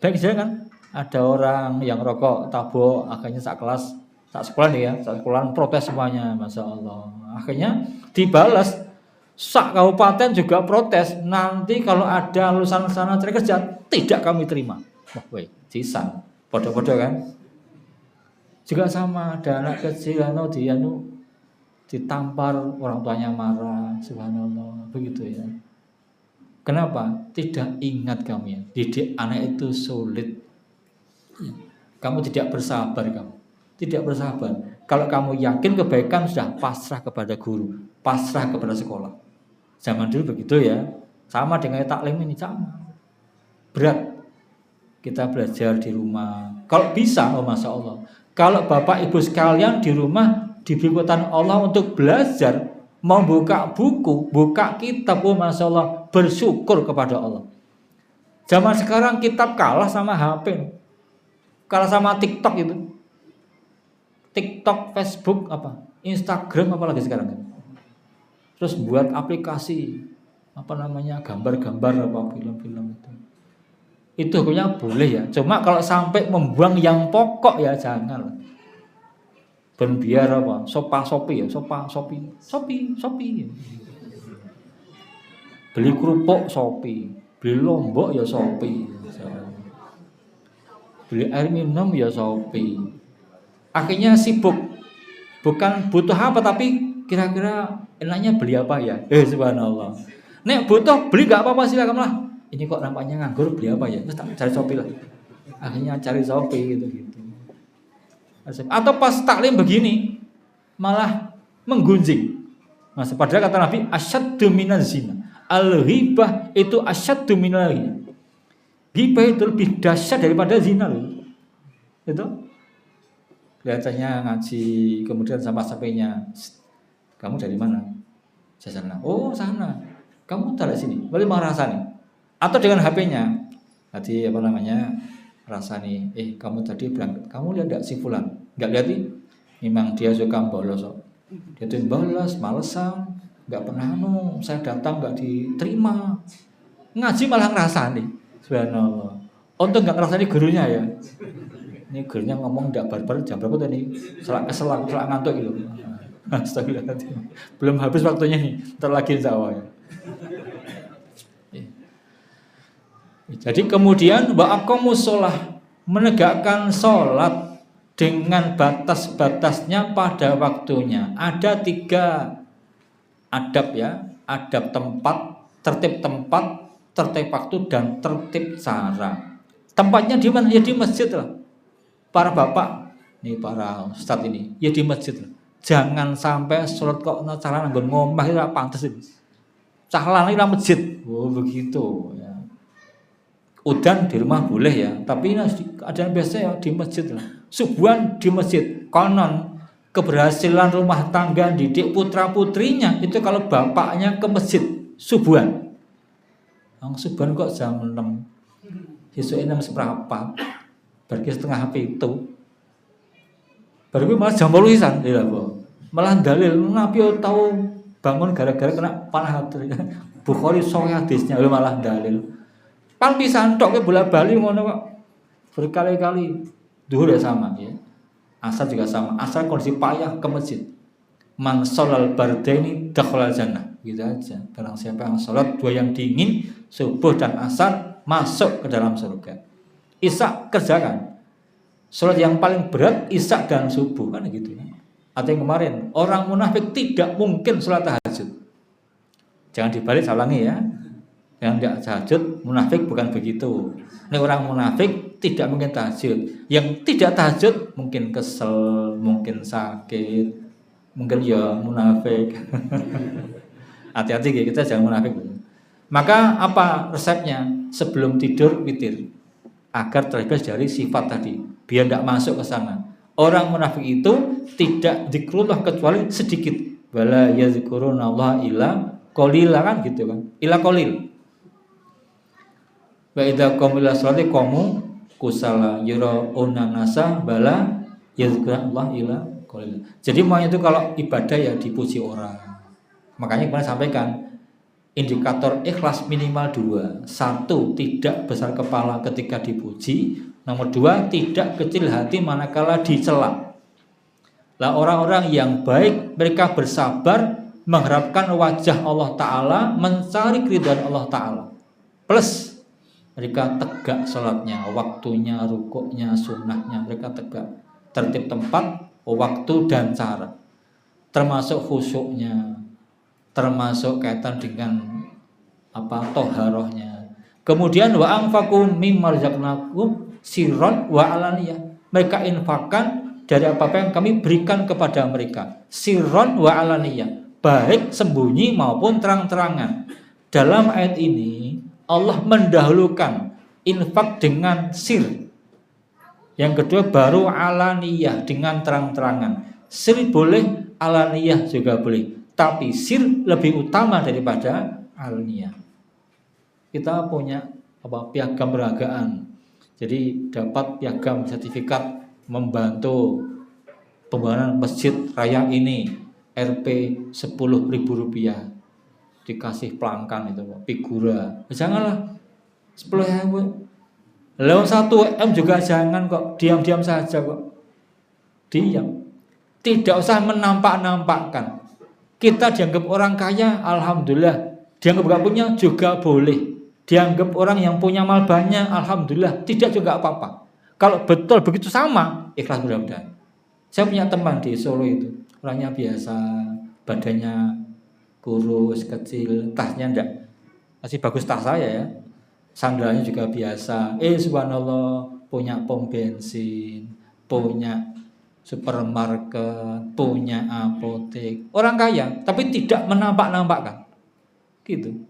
Baik saja kan? Ada orang yang rokok, tabok, akhirnya sak kelas, sak sekolah nih ya, sak sekolah protes semuanya, masya Allah. Akhirnya dibalas, sak kabupaten juga protes. Nanti kalau ada lulusan sana cari kerja, tidak kami terima. Wah, sisa, podo-podo kan? Juga sama, ada anak kecil, ditampar, orang tuanya marah, subhanallah, begitu ya. Kenapa? Tidak ingat kamu ya, didik anak itu sulit. Kamu tidak bersabar kamu. Tidak bersabar. Kalau kamu yakin kebaikan sudah pasrah kepada guru, pasrah kepada sekolah. Zaman dulu begitu ya. Sama dengan taklim ini sama. Berat. Kita belajar di rumah. Kalau bisa, masya Allah. Kalau bapak ibu sekalian di rumah diberi kekuatan Allah untuk belajar, membuka buku, buka kitab, masya Allah, bersyukur kepada Allah. Zaman sekarang kitab kalah sama HP, kalah sama TikTok itu. TikTok, Facebook, Instagram apalagi sekarang. Terus buat aplikasi, gambar-gambar film-film itu. Itu hukumnya boleh ya. Cuma kalau sampai membuang yang pokok ya jangan. Ben biar sopi. Beli kerupuk sopi, beli lombok ya sopi. Beli air minum ya sopi. Akhirnya sibuk. Bukan butuh apa tapi kira-kira enaknya beli apa ya? Subhanallah. Nek butuh beli enggak apa-apa silakan lah. Ini kok nampaknya nganggur, beli apa ya? Terus cari Shopee lah. Akhirnya cari Shopee gitu. Atau pas taklim begini malah menggunjing. Mas, padahal kata Nabi asyaddu minaz zina. Al-ghibah itu asyaddu minal zina. Ghibah itu lebih dahsyat daripada zina loh. Itu kelihatannya ngaji kemudian sama sampainya. Kamu dari mana? Saya sana. Oh, sana. Kamu tarik sini. Boleh marah sana. Atau dengan HP-nya tadi rasa nih, kamu tadi berangkat, kamu lihat enggak si fulan? Enggak lihat nih? Memang dia suka bolos kok. Dia tuh bolos, malesan, enggak pernah saya datang enggak diterima. Ngaji malah ngerasani. Subhanallah. Untung enggak ngerasani gurunya ya. Ini gurunya ngomong enggak barbar jam berapa tadi? Selak ngantuk gitu. Astagfirullahaladzim. Belum habis waktunya nih, ntar lagi insya-Allah ya. Jadi kemudian wa'aqamus shalah, menegakkan sholat dengan batas-batasnya pada waktunya. Ada 3 adab ya, adab tempat, tertib waktu dan tertib cara. Tempatnya di mana? Ya di masjid lah. Para bapak Ini para ustadz ini, ya di masjid. Jangan sampai sholat kok cara nganggon ngomah itu ora pantes itu. Cah lanang ora masjid. Oh begitu ya. Udan di rumah boleh ya, tapi ada yang biasa ya di masjid lah. Subuhan di masjid. Konon keberhasilan rumah tangga didik putra putrinya itu kalau bapaknya ke masjid subuhan. Subuhan kok jam 6, besoknya 6 seperempat, berarti setengah itu. Baru malah jam 8 isan, malah dalil Nabi tahu bangun gara-gara kena panah hati. Bukhari sahih hadisnya malah dalil. Pal pisan tok ke bola-bali ngono kok. Berkali-kali. Zuhur ya sama ya. Asar juga sama. Asar kondisi payah ke masjid. Man sholal bardaini dakhala jannah. Gitu aja. Barang siapa yang sholat dua yang dingin, subuh dan asar, masuk ke dalam surga. Isya kerjakan. Sholat yang paling berat isya dan subuh kan gitu ya. Atau yang kemarin, orang munafik tidak mungkin sholat tahajud. Jangan dibalik salangi ya. Yang tidak tahajud munafik bukan begitu. Ini orang munafik tidak mungkin tahajud. Yang tidak tahajud mungkin kesel, mungkin sakit, mungkin ya munafik. Hati-hati kita jangan munafik. Maka apa resepnya? Sebelum tidur witir agar terbebas dari sifat tadi, biar tidak masuk ke sana. Orang munafik itu tidak zikrullah kecuali sedikit. Wala yazkurunallaha illa qalila kan gitu kan. Illa qalil. Wa idza qamila sholati qamu kusala yurauna nasa bala yazkurullah illa qalil. Jadi mau itu kalau ibadah ya dipuji orang. Makanya kemarin sampaikan indikator ikhlas minimal 2. 1, tidak besar kepala ketika dipuji. Nomor 2, tidak kecil hati manakala dicela. Lah orang-orang yang baik mereka bersabar mengharapkan wajah Allah Ta'ala, mencari keridhaan Allah Ta'ala. Plus mereka tegak sholatnya, waktunya, rukuknya, sunnahnya mereka tegak. Tertib tempat, waktu dan cara. Termasuk khusyuknya, termasuk kaitan dengan toharohnya. Kemudian wa anfaqu mimma razaqnakum sirran wa alaniyah. Mereka infakkan dari apa yang kami berikan kepada mereka. Sirran wa alaniyah, baik sembunyi maupun terang-terangan. Dalam ayat ini Allah mendahulukan infak dengan sir. Yang kedua baru alaniyah dengan terang-terangan. Sir boleh, alaniyah juga boleh. Tapi sir lebih utama daripada alaniyah. Kita punya piagam peragaan. Jadi dapat piagam sertifikat membantu pembangunan masjid raya ini Rp 10.000 dikasih pelangkan itu figura. Janganlah 10.000. Lalu 1 M juga jangan kok, diam-diam saja kok. Diam. Tidak usah menampak-nampakkan. Kita dianggap orang kaya, alhamdulillah. Dianggap gak punya juga boleh. Dianggap orang yang punya mal banyak, alhamdulillah. Tidak juga apa-apa. Kalau betul begitu sama, ikhlas mudah-mudahan. Saya punya teman di Solo itu, orangnya biasa, badannya kurus, kecil, tasnya enggak masih bagus tas saya ya. Sandalnya juga biasa. Subhanallah, punya pom bensin, punya supermarket, punya apotek. Orang kaya, tapi tidak menampak-nampakkan. Gitu.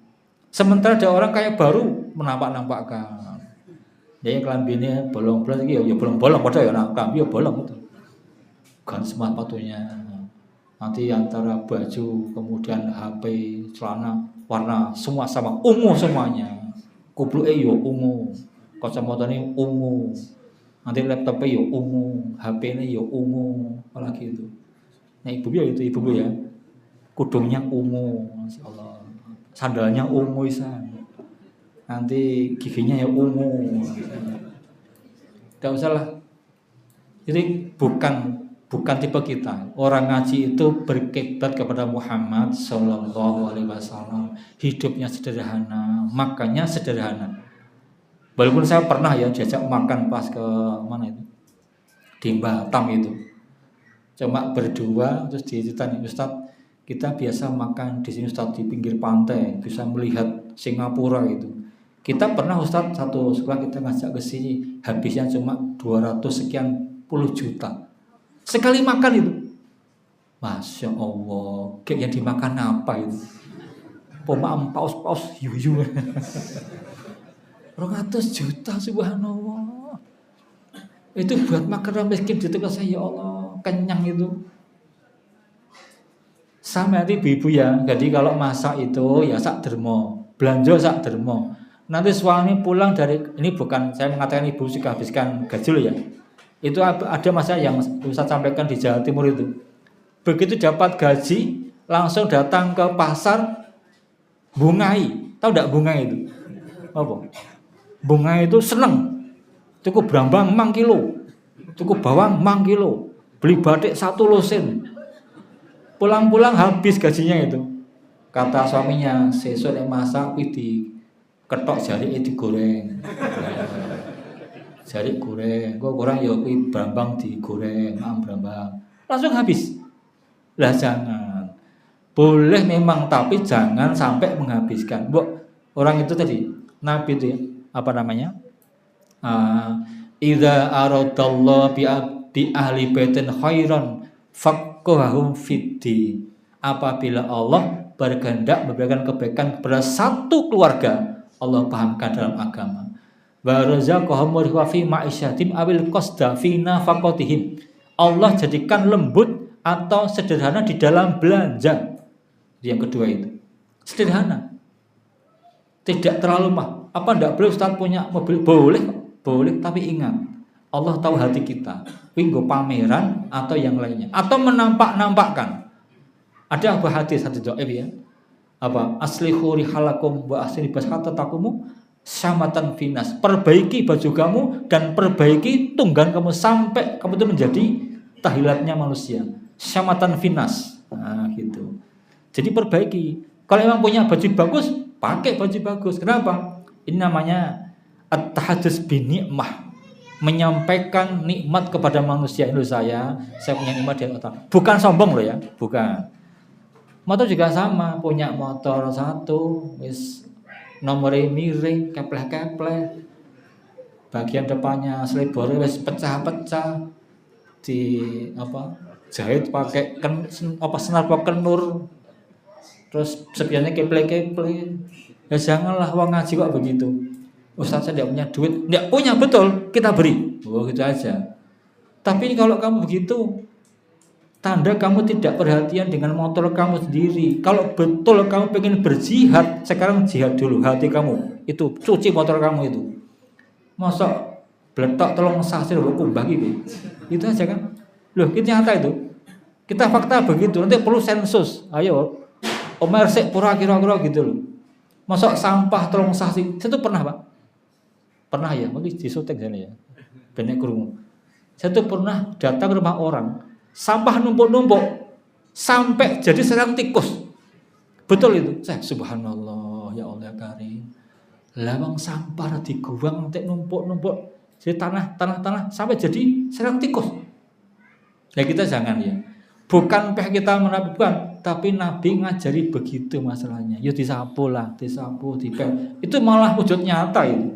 Sementara ada orang kaya baru menampak-nampakkan. Jadi kelambine bolong-bolong iki ya bolong-bolong padha ya klambi ya bolong betul. Kan semua patunya. Nanti antara baju, kemudian HP, celana, warna semua sama, ungu semuanya. Kupluke yo ungu, kacamatane ungu. Nanti laptopnya yo ungu, HP-nya yo ungu, apalagi itu. Nah ibu ya, kudungnya ungu, masyaallah. Sandalnya ungu isan. Nanti giginya ya ungu. Tidak usah lah. Jadi bukan tipe kita. Orang ngaji itu berkiblat kepada Muhammad Sallallahu Alaihi Wasallam. Hidupnya sederhana, makannya sederhana. Walaupun saya pernah ya diajak makan pas ke mana itu di Batam itu. Cuma berdua terus diceritain Ustaz, kita biasa makan di sini Ustaz di pinggir pantai, bisa melihat Singapura gitu. Kita pernah Ustaz satu sekolah kita ngajak ke sini, habisnya cuma 200 sekian puluh juta. Sekali makan itu, Masya Allah, kayak yang dimakan apa itu? Pemaam paus-paus yuyu. 200 juta subhanallah. Itu buat makan orang miskin di tempat saya, ya Allah, kenyang itu. Sama nanti ibu ya, jadi kalau masak itu ya sak dermo, belanja sak dermo. Nanti suami pulang dari, ini bukan saya mengatakan ibu suka habiskan gaji loh ya. Itu ada masa yang Ustaz sampaikan di Jawa Timur itu. Begitu dapat gaji, langsung datang ke pasar bungai. Tahu enggak bungai itu? Apa? Bungai itu seneng. Cukup brambang mang kilo. Cukup bawang mang kilo. Beli batik 1 lusin. Pulang-pulang habis gajinya itu. Kata suaminya, sesuk nek masak kuwi diketok jarike digoreng. Jarik goreng, kok kurang ya kuwi brambang digoreng, brambang. Langsung habis. Lah jangan. Boleh memang tapi jangan sampai menghabiskan. Orang itu tadi Nabi itu ya, apa namanya? Idza aradallahu bi ahli baitin khairan faqahum fid. Apabila Allah berkehendak memberikan kebaikan kepada satu keluarga, Allah pahamkan dalam agama. Wa razaqahum wa fi ma'isyatim awil qasda fi nafaqatihim. Allah jadikan lembut atau sederhana di dalam belanja. Yang kedua itu sederhana, tidak terlalu mah. Apa enggak boleh Ustaz punya mobil? Boleh, tapi ingat Allah tahu hati kita. Winggo pameran atau yang lainnya, atau menampak-nampakkan. Ada apa hadis dhaif ya? Apa aslihu rihalakum wa asli bashatta takumu syamatan finas. Perbaiki baju kamu dan perbaiki tunggang kamu sampai kamu itu menjadi tahilatnya manusia. Syamatan finas. Nah, gitu. Jadi perbaiki. Kalau memang punya baju bagus, pakai baju bagus. Kenapa? Ini namanya at-tahadus bin ni'mah. Menyampaikan nikmat kepada manusia. Ini saya punya nikmat di atas. Bukan sombong loh ya, bukan. Motor juga sama, punya motor 1, wis nomornya miring, kepleh-kepleh. Bagian depannya selebore wis pecah-pecah. Di jahit pakai senar kenur. Terus sepiannya keple-keple. Ya janganlah wong ngaji kok begitu. Ustaz saya tidak punya duit. Tidak punya, betul, kita beri. Gitu aja. Tapi kalau kamu begitu, tanda kamu tidak perhatian dengan motor kamu sendiri. Kalau betul kamu pengen berjihad, sekarang jihad dulu hati kamu. Itu cuci motor kamu itu. Masa bletok tolong sasir kumbah gitu. Itu aja kan. Loh, itu nyata itu. Kita fakta begitu. Nanti perlu sensus. Ayo Omer sik pura kira-kira gitu loh. Masuk sampah tolong sasi. Saya tuh pernah, Pak. Pernah ya, mungkin di syuting sana ya. Banyak kerungu. Saya tuh pernah datang ke rumah orang, sampah numpuk-numpuk sampai jadi sarang tikus. Betul itu. Saya subhanallah, ya Allah karim. Lawang sampah diguang nanti numpuk-numpuk jadi tanah sampai jadi sarang tikus. Ya kita jangan ya. Bukan pihak kita menabuhkan, tapi Nabi ngajari begitu masalahnya. Ya disapu lah, disapu, dipel. Itu malah wujud nyata itu.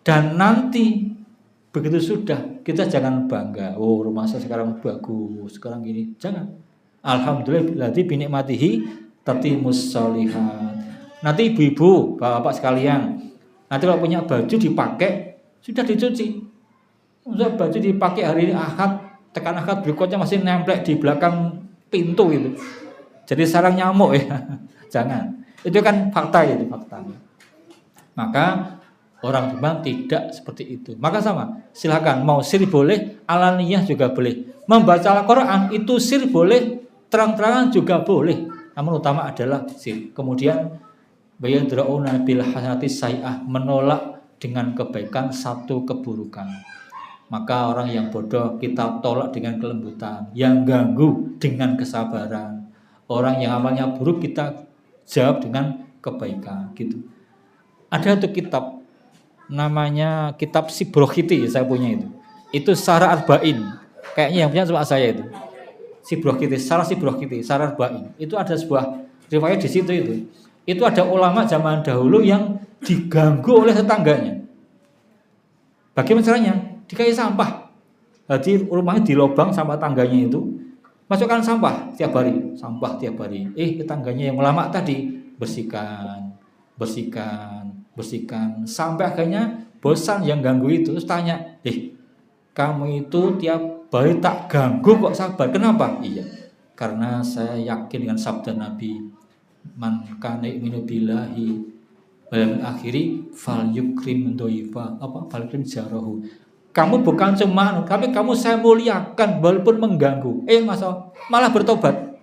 Dan nanti begitu sudah, kita jangan bangga. Oh, rumah saya sekarang bagus, sekarang gini. Jangan. Alhamdulillah, berarti binikmatihi tatimus sholihat. Nanti ibu-ibu, bapak-bapak sekalian, nanti kalau punya baju dipakai, sudah dicuci. Udah baju dipakai hari ini Ahad, tekan akad berikutnya masih nempel di belakang pintu itu. Jadi sarang nyamuk ya. Jangan. Itu kan fakta itu, fakta. Maka orang beriman tidak seperti itu. Maka sama, silakan mau sir boleh, alaniyah juga boleh. Membaca Al-Qur'an itu sir boleh, terang-terangan juga boleh. Namun utama adalah sir. Kemudian bayadrauna bil hasanati sayyi'ah, menolak dengan kebaikan satu keburukan. Maka orang yang bodoh kita tolak dengan kelembutan, yang ganggu dengan kesabaran. Orang yang amalnya buruk kita jawab dengan kebaikan gitu. Ada tuh kitab namanya kitab Sibrokhiti, saya punya itu. Itu Syarah Arba'in. Kayaknya yang punya cuma saya itu. Sibrokhiti, Syarah Arba'in. Itu ada sebuah riwayat di situ itu. Itu ada ulama zaman dahulu yang diganggu oleh tetangganya. Bagaimana caranya? Dikasih sampah. Jadi rumahnya di lubang sama tangganya itu, masukkan sampah tiap hari, sampah tiap hari. Tetangganya yang lama tadi bersihkan, bersihkan, bersihkan, sampai akhirnya bosan yang ganggu itu. Terus tanya, kamu itu tiap hari tak ganggu kok sabar? Kenapa? Iya, karena saya yakin dengan sabda Nabi, man kana yu'minu billahi wal akhiri fal yukrim doifa fal yukrim jarahu. Kamu bukan cuma, tapi kamu saya muliakan walaupun mengganggu. Malah bertobat.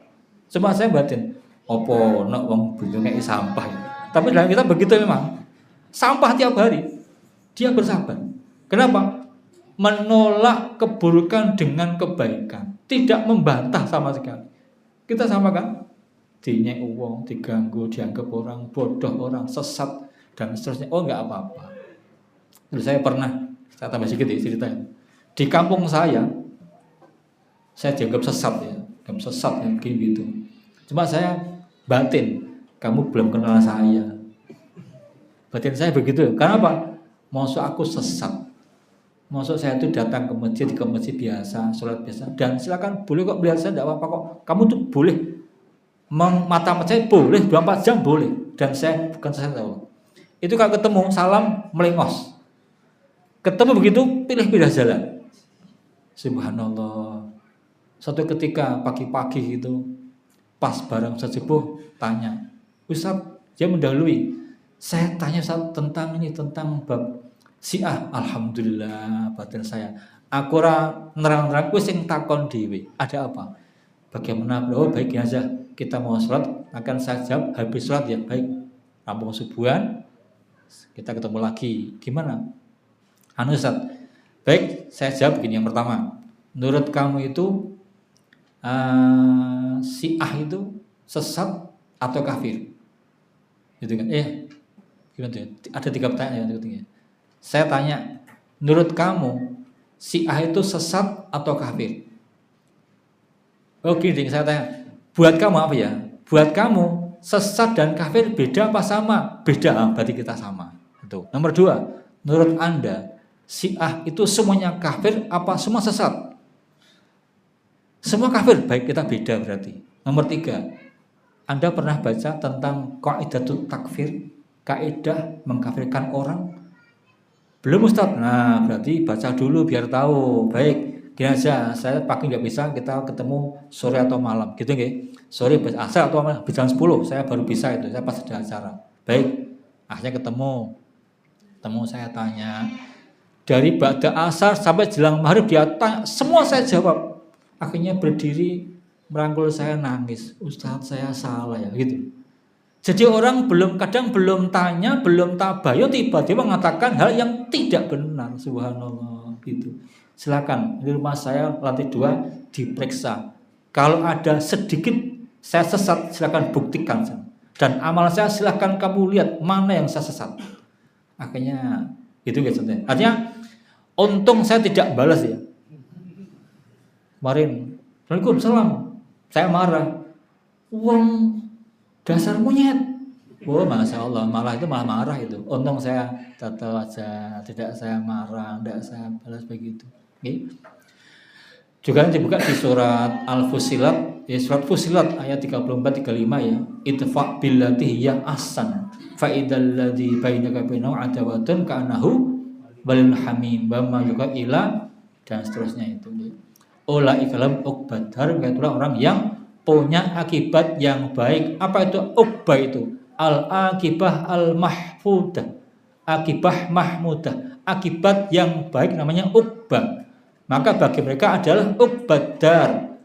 Cuma saya batin, opo nak wong bujungnya sampah. Tapi dalam kita begitu memang. Sampah tiap hari. Dia bersabar. Kenapa? Menolak keburukan dengan kebaikan. Tidak membantah sama sekali. Kita sama kan? Dinyek uang, diganggu, dianggap orang bodoh, orang sesat, dan seterusnya. Oh enggak apa-apa. Dulu saya tambah sedikit ya ceritanya. Di kampung saya dianggap sesat ya, gitu. Cuma saya batin, kamu belum kenal saya. Batin saya begitu. Kenapa? Maksud aku sesat. Maksud saya itu datang ke masjid biasa, sholat biasa, dan silakan boleh kok melihat saya, tidak apa-apa kok. Kamu tuh boleh mata saya boleh 24 jam boleh, dan saya bukan saya tahu. Itu kalau ketemu salam melengos. Ketemu begitu pilih-pilih jalan. Subhanallah. Suatu ketika pagi-pagi itu pas barang sesepuh tanya, Ustaz, dia mendahului. Saya tanya Ustaz tentang bab Syiah. Alhamdulillah batin saya. Aku nerang-nerang kuwi sing takon dhewe. Ada apa? Bagaimana? Oh, baik aja. Kita mau sholat, akan saya jawab habis sholat ya. Baik. Rampung subuhan, kita ketemu lagi. Gimana? Ustaz, baik, saya jawab begini. Yang pertama, menurut kamu itu Syiah itu sesat atau kafir? Gitu kan? Gimana tuh? Ada 3 pertanyaan yang ketiga. Saya tanya, menurut kamu Syiah itu sesat atau kafir? Oh gini, saya tanya, buat kamu apa ya? Buat kamu sesat dan kafir beda apa sama? Beda, berarti kita sama. Itu. Nomor 2, menurut Anda Syiah itu semuanya kafir apa semua sesat? Semua kafir, baik kita beda berarti. Nomor 3, Anda pernah baca tentang qaidatut takfir, kaidah mengkafirkan orang? Belum Ustaz? Nah berarti baca dulu biar tahu. Baik, gini aja, saya pagi nggak bisa, kita ketemu sore atau malam, gitu nggak? Sore asar atau malam, jam 10, saya baru bisa itu, saya pas ada acara. Baik, akhirnya ketemu saya tanya. Dari ba'da asar sampai jelang maghrib dia tanya, semua saya jawab. Akhirnya berdiri merangkul saya nangis. Ustaz saya salah ya gitu. Jadi orang kadang belum tanya, belum tabayun, tiba-tiba mengatakan hal yang tidak benar. Subhanallah gitu. Silakan di rumah saya lantai 2 diperiksa. Kalau ada sedikit saya sesat, silakan buktikan. Dan amal saya silakan kamu lihat mana yang saya sesat. Akhirnya gitu guys. Artinya untung saya tidak balas ya. Kemarin, Waalaikumsalam, saya marah. Uang dasar monyet. Oh, Masya Allah, malah marah itu. Untung saya tahu aja, tidak saya marah, tidak saya balas begitu. Okay. Juga dibuka di surat Al-Fussilat, surat Fussilat ayat 34-35 ya. Itfa' billati hiya ahsan. Fa idzal ladzi bainaka bainahu adawatun ka'annahu walil hamim bama juga ila dan seterusnya itu. Ulaika lahum uqbad dar, itulah orang yang punya akibat yang baik. Apa itu uqbah itu? Al-akibah al-mahfudah. Akibah mahmudah. Akibat yang baik namanya uqbah. Maka bagi mereka adalah uqbad dar.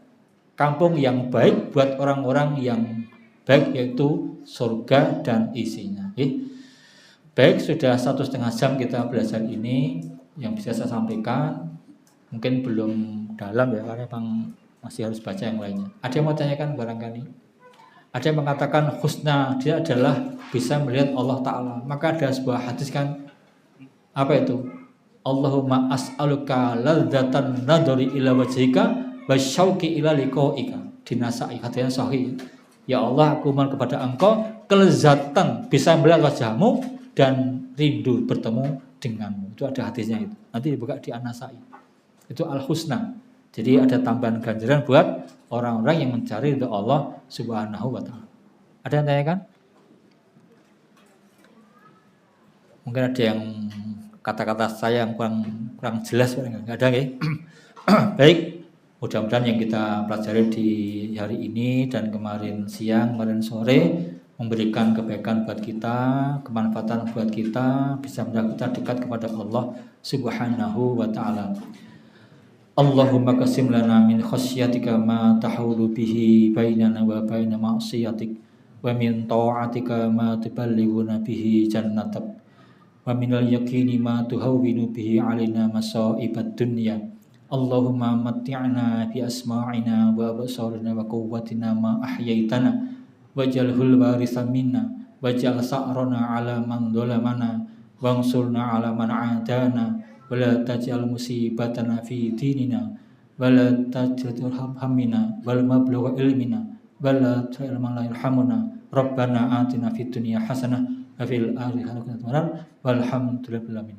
Kampung yang baik buat orang-orang yang baik, yaitu surga dan isinya. Baik, sudah 1,5 jam kita belajar ini. Yang bisa saya sampaikan mungkin belum dalam ya, karena memang masih harus baca yang lainnya. Ada yang mau tanyakan barangkali? Ada yang mengatakan husna, dia adalah bisa melihat Allah Ta'ala. Maka ada sebuah hadis kan, apa itu? Allahumma as'aluka ladzatan nadhari ila wajhika wa syauqi ila liqa'ika. Dinasai hadisnya sahih. Ya Allah, aku mohon kepada Engkau kelezatan bisa melihat wajahmu dan rindu bertemu denganmu. Itu ada hadisnya itu. Nanti dibuka di An-Nasai. Itu al-husna. Jadi ada tambahan ganjaran buat orang-orang yang mencari ridha Allah Subhanahu wa taala. Ada yang tanyakan? Mungkin ada yang kata-kata saya yang kurang jelas, enggak ada ya? Baik, mudah-mudahan yang kita pelajari di hari ini dan kemarin siang, kemarin sore memberikan kebaikan buat kita, kemanfaatan buat kita, bisa membuat kita dekat kepada Allah Subhanahu wa taala. Allahumma qasim lana min khasyatika ma tahulu bihi bainana wa baina ma'siyatik wa min ta'atika ma tuballighuna bihi jannatak wa minal yaqini ma tuhawwinu bihi alaina masa'ibad dunya. Allahumma matti'na bi asma'ina wa absarina wa quwwatina ma ahyaitana waj'alhul waritha minna waj'al sa'rana 'ala man dhalamana wansurna 'ala man 'adana wa la taj'al musibatana fi dinina wa la taj'al hammina wal mablagha ilmina wa la taj'al man la yarhamuna rabbana atina fid dunya hasanah wa fil akhirati hasanah walhamdulillahi rabbil alamin.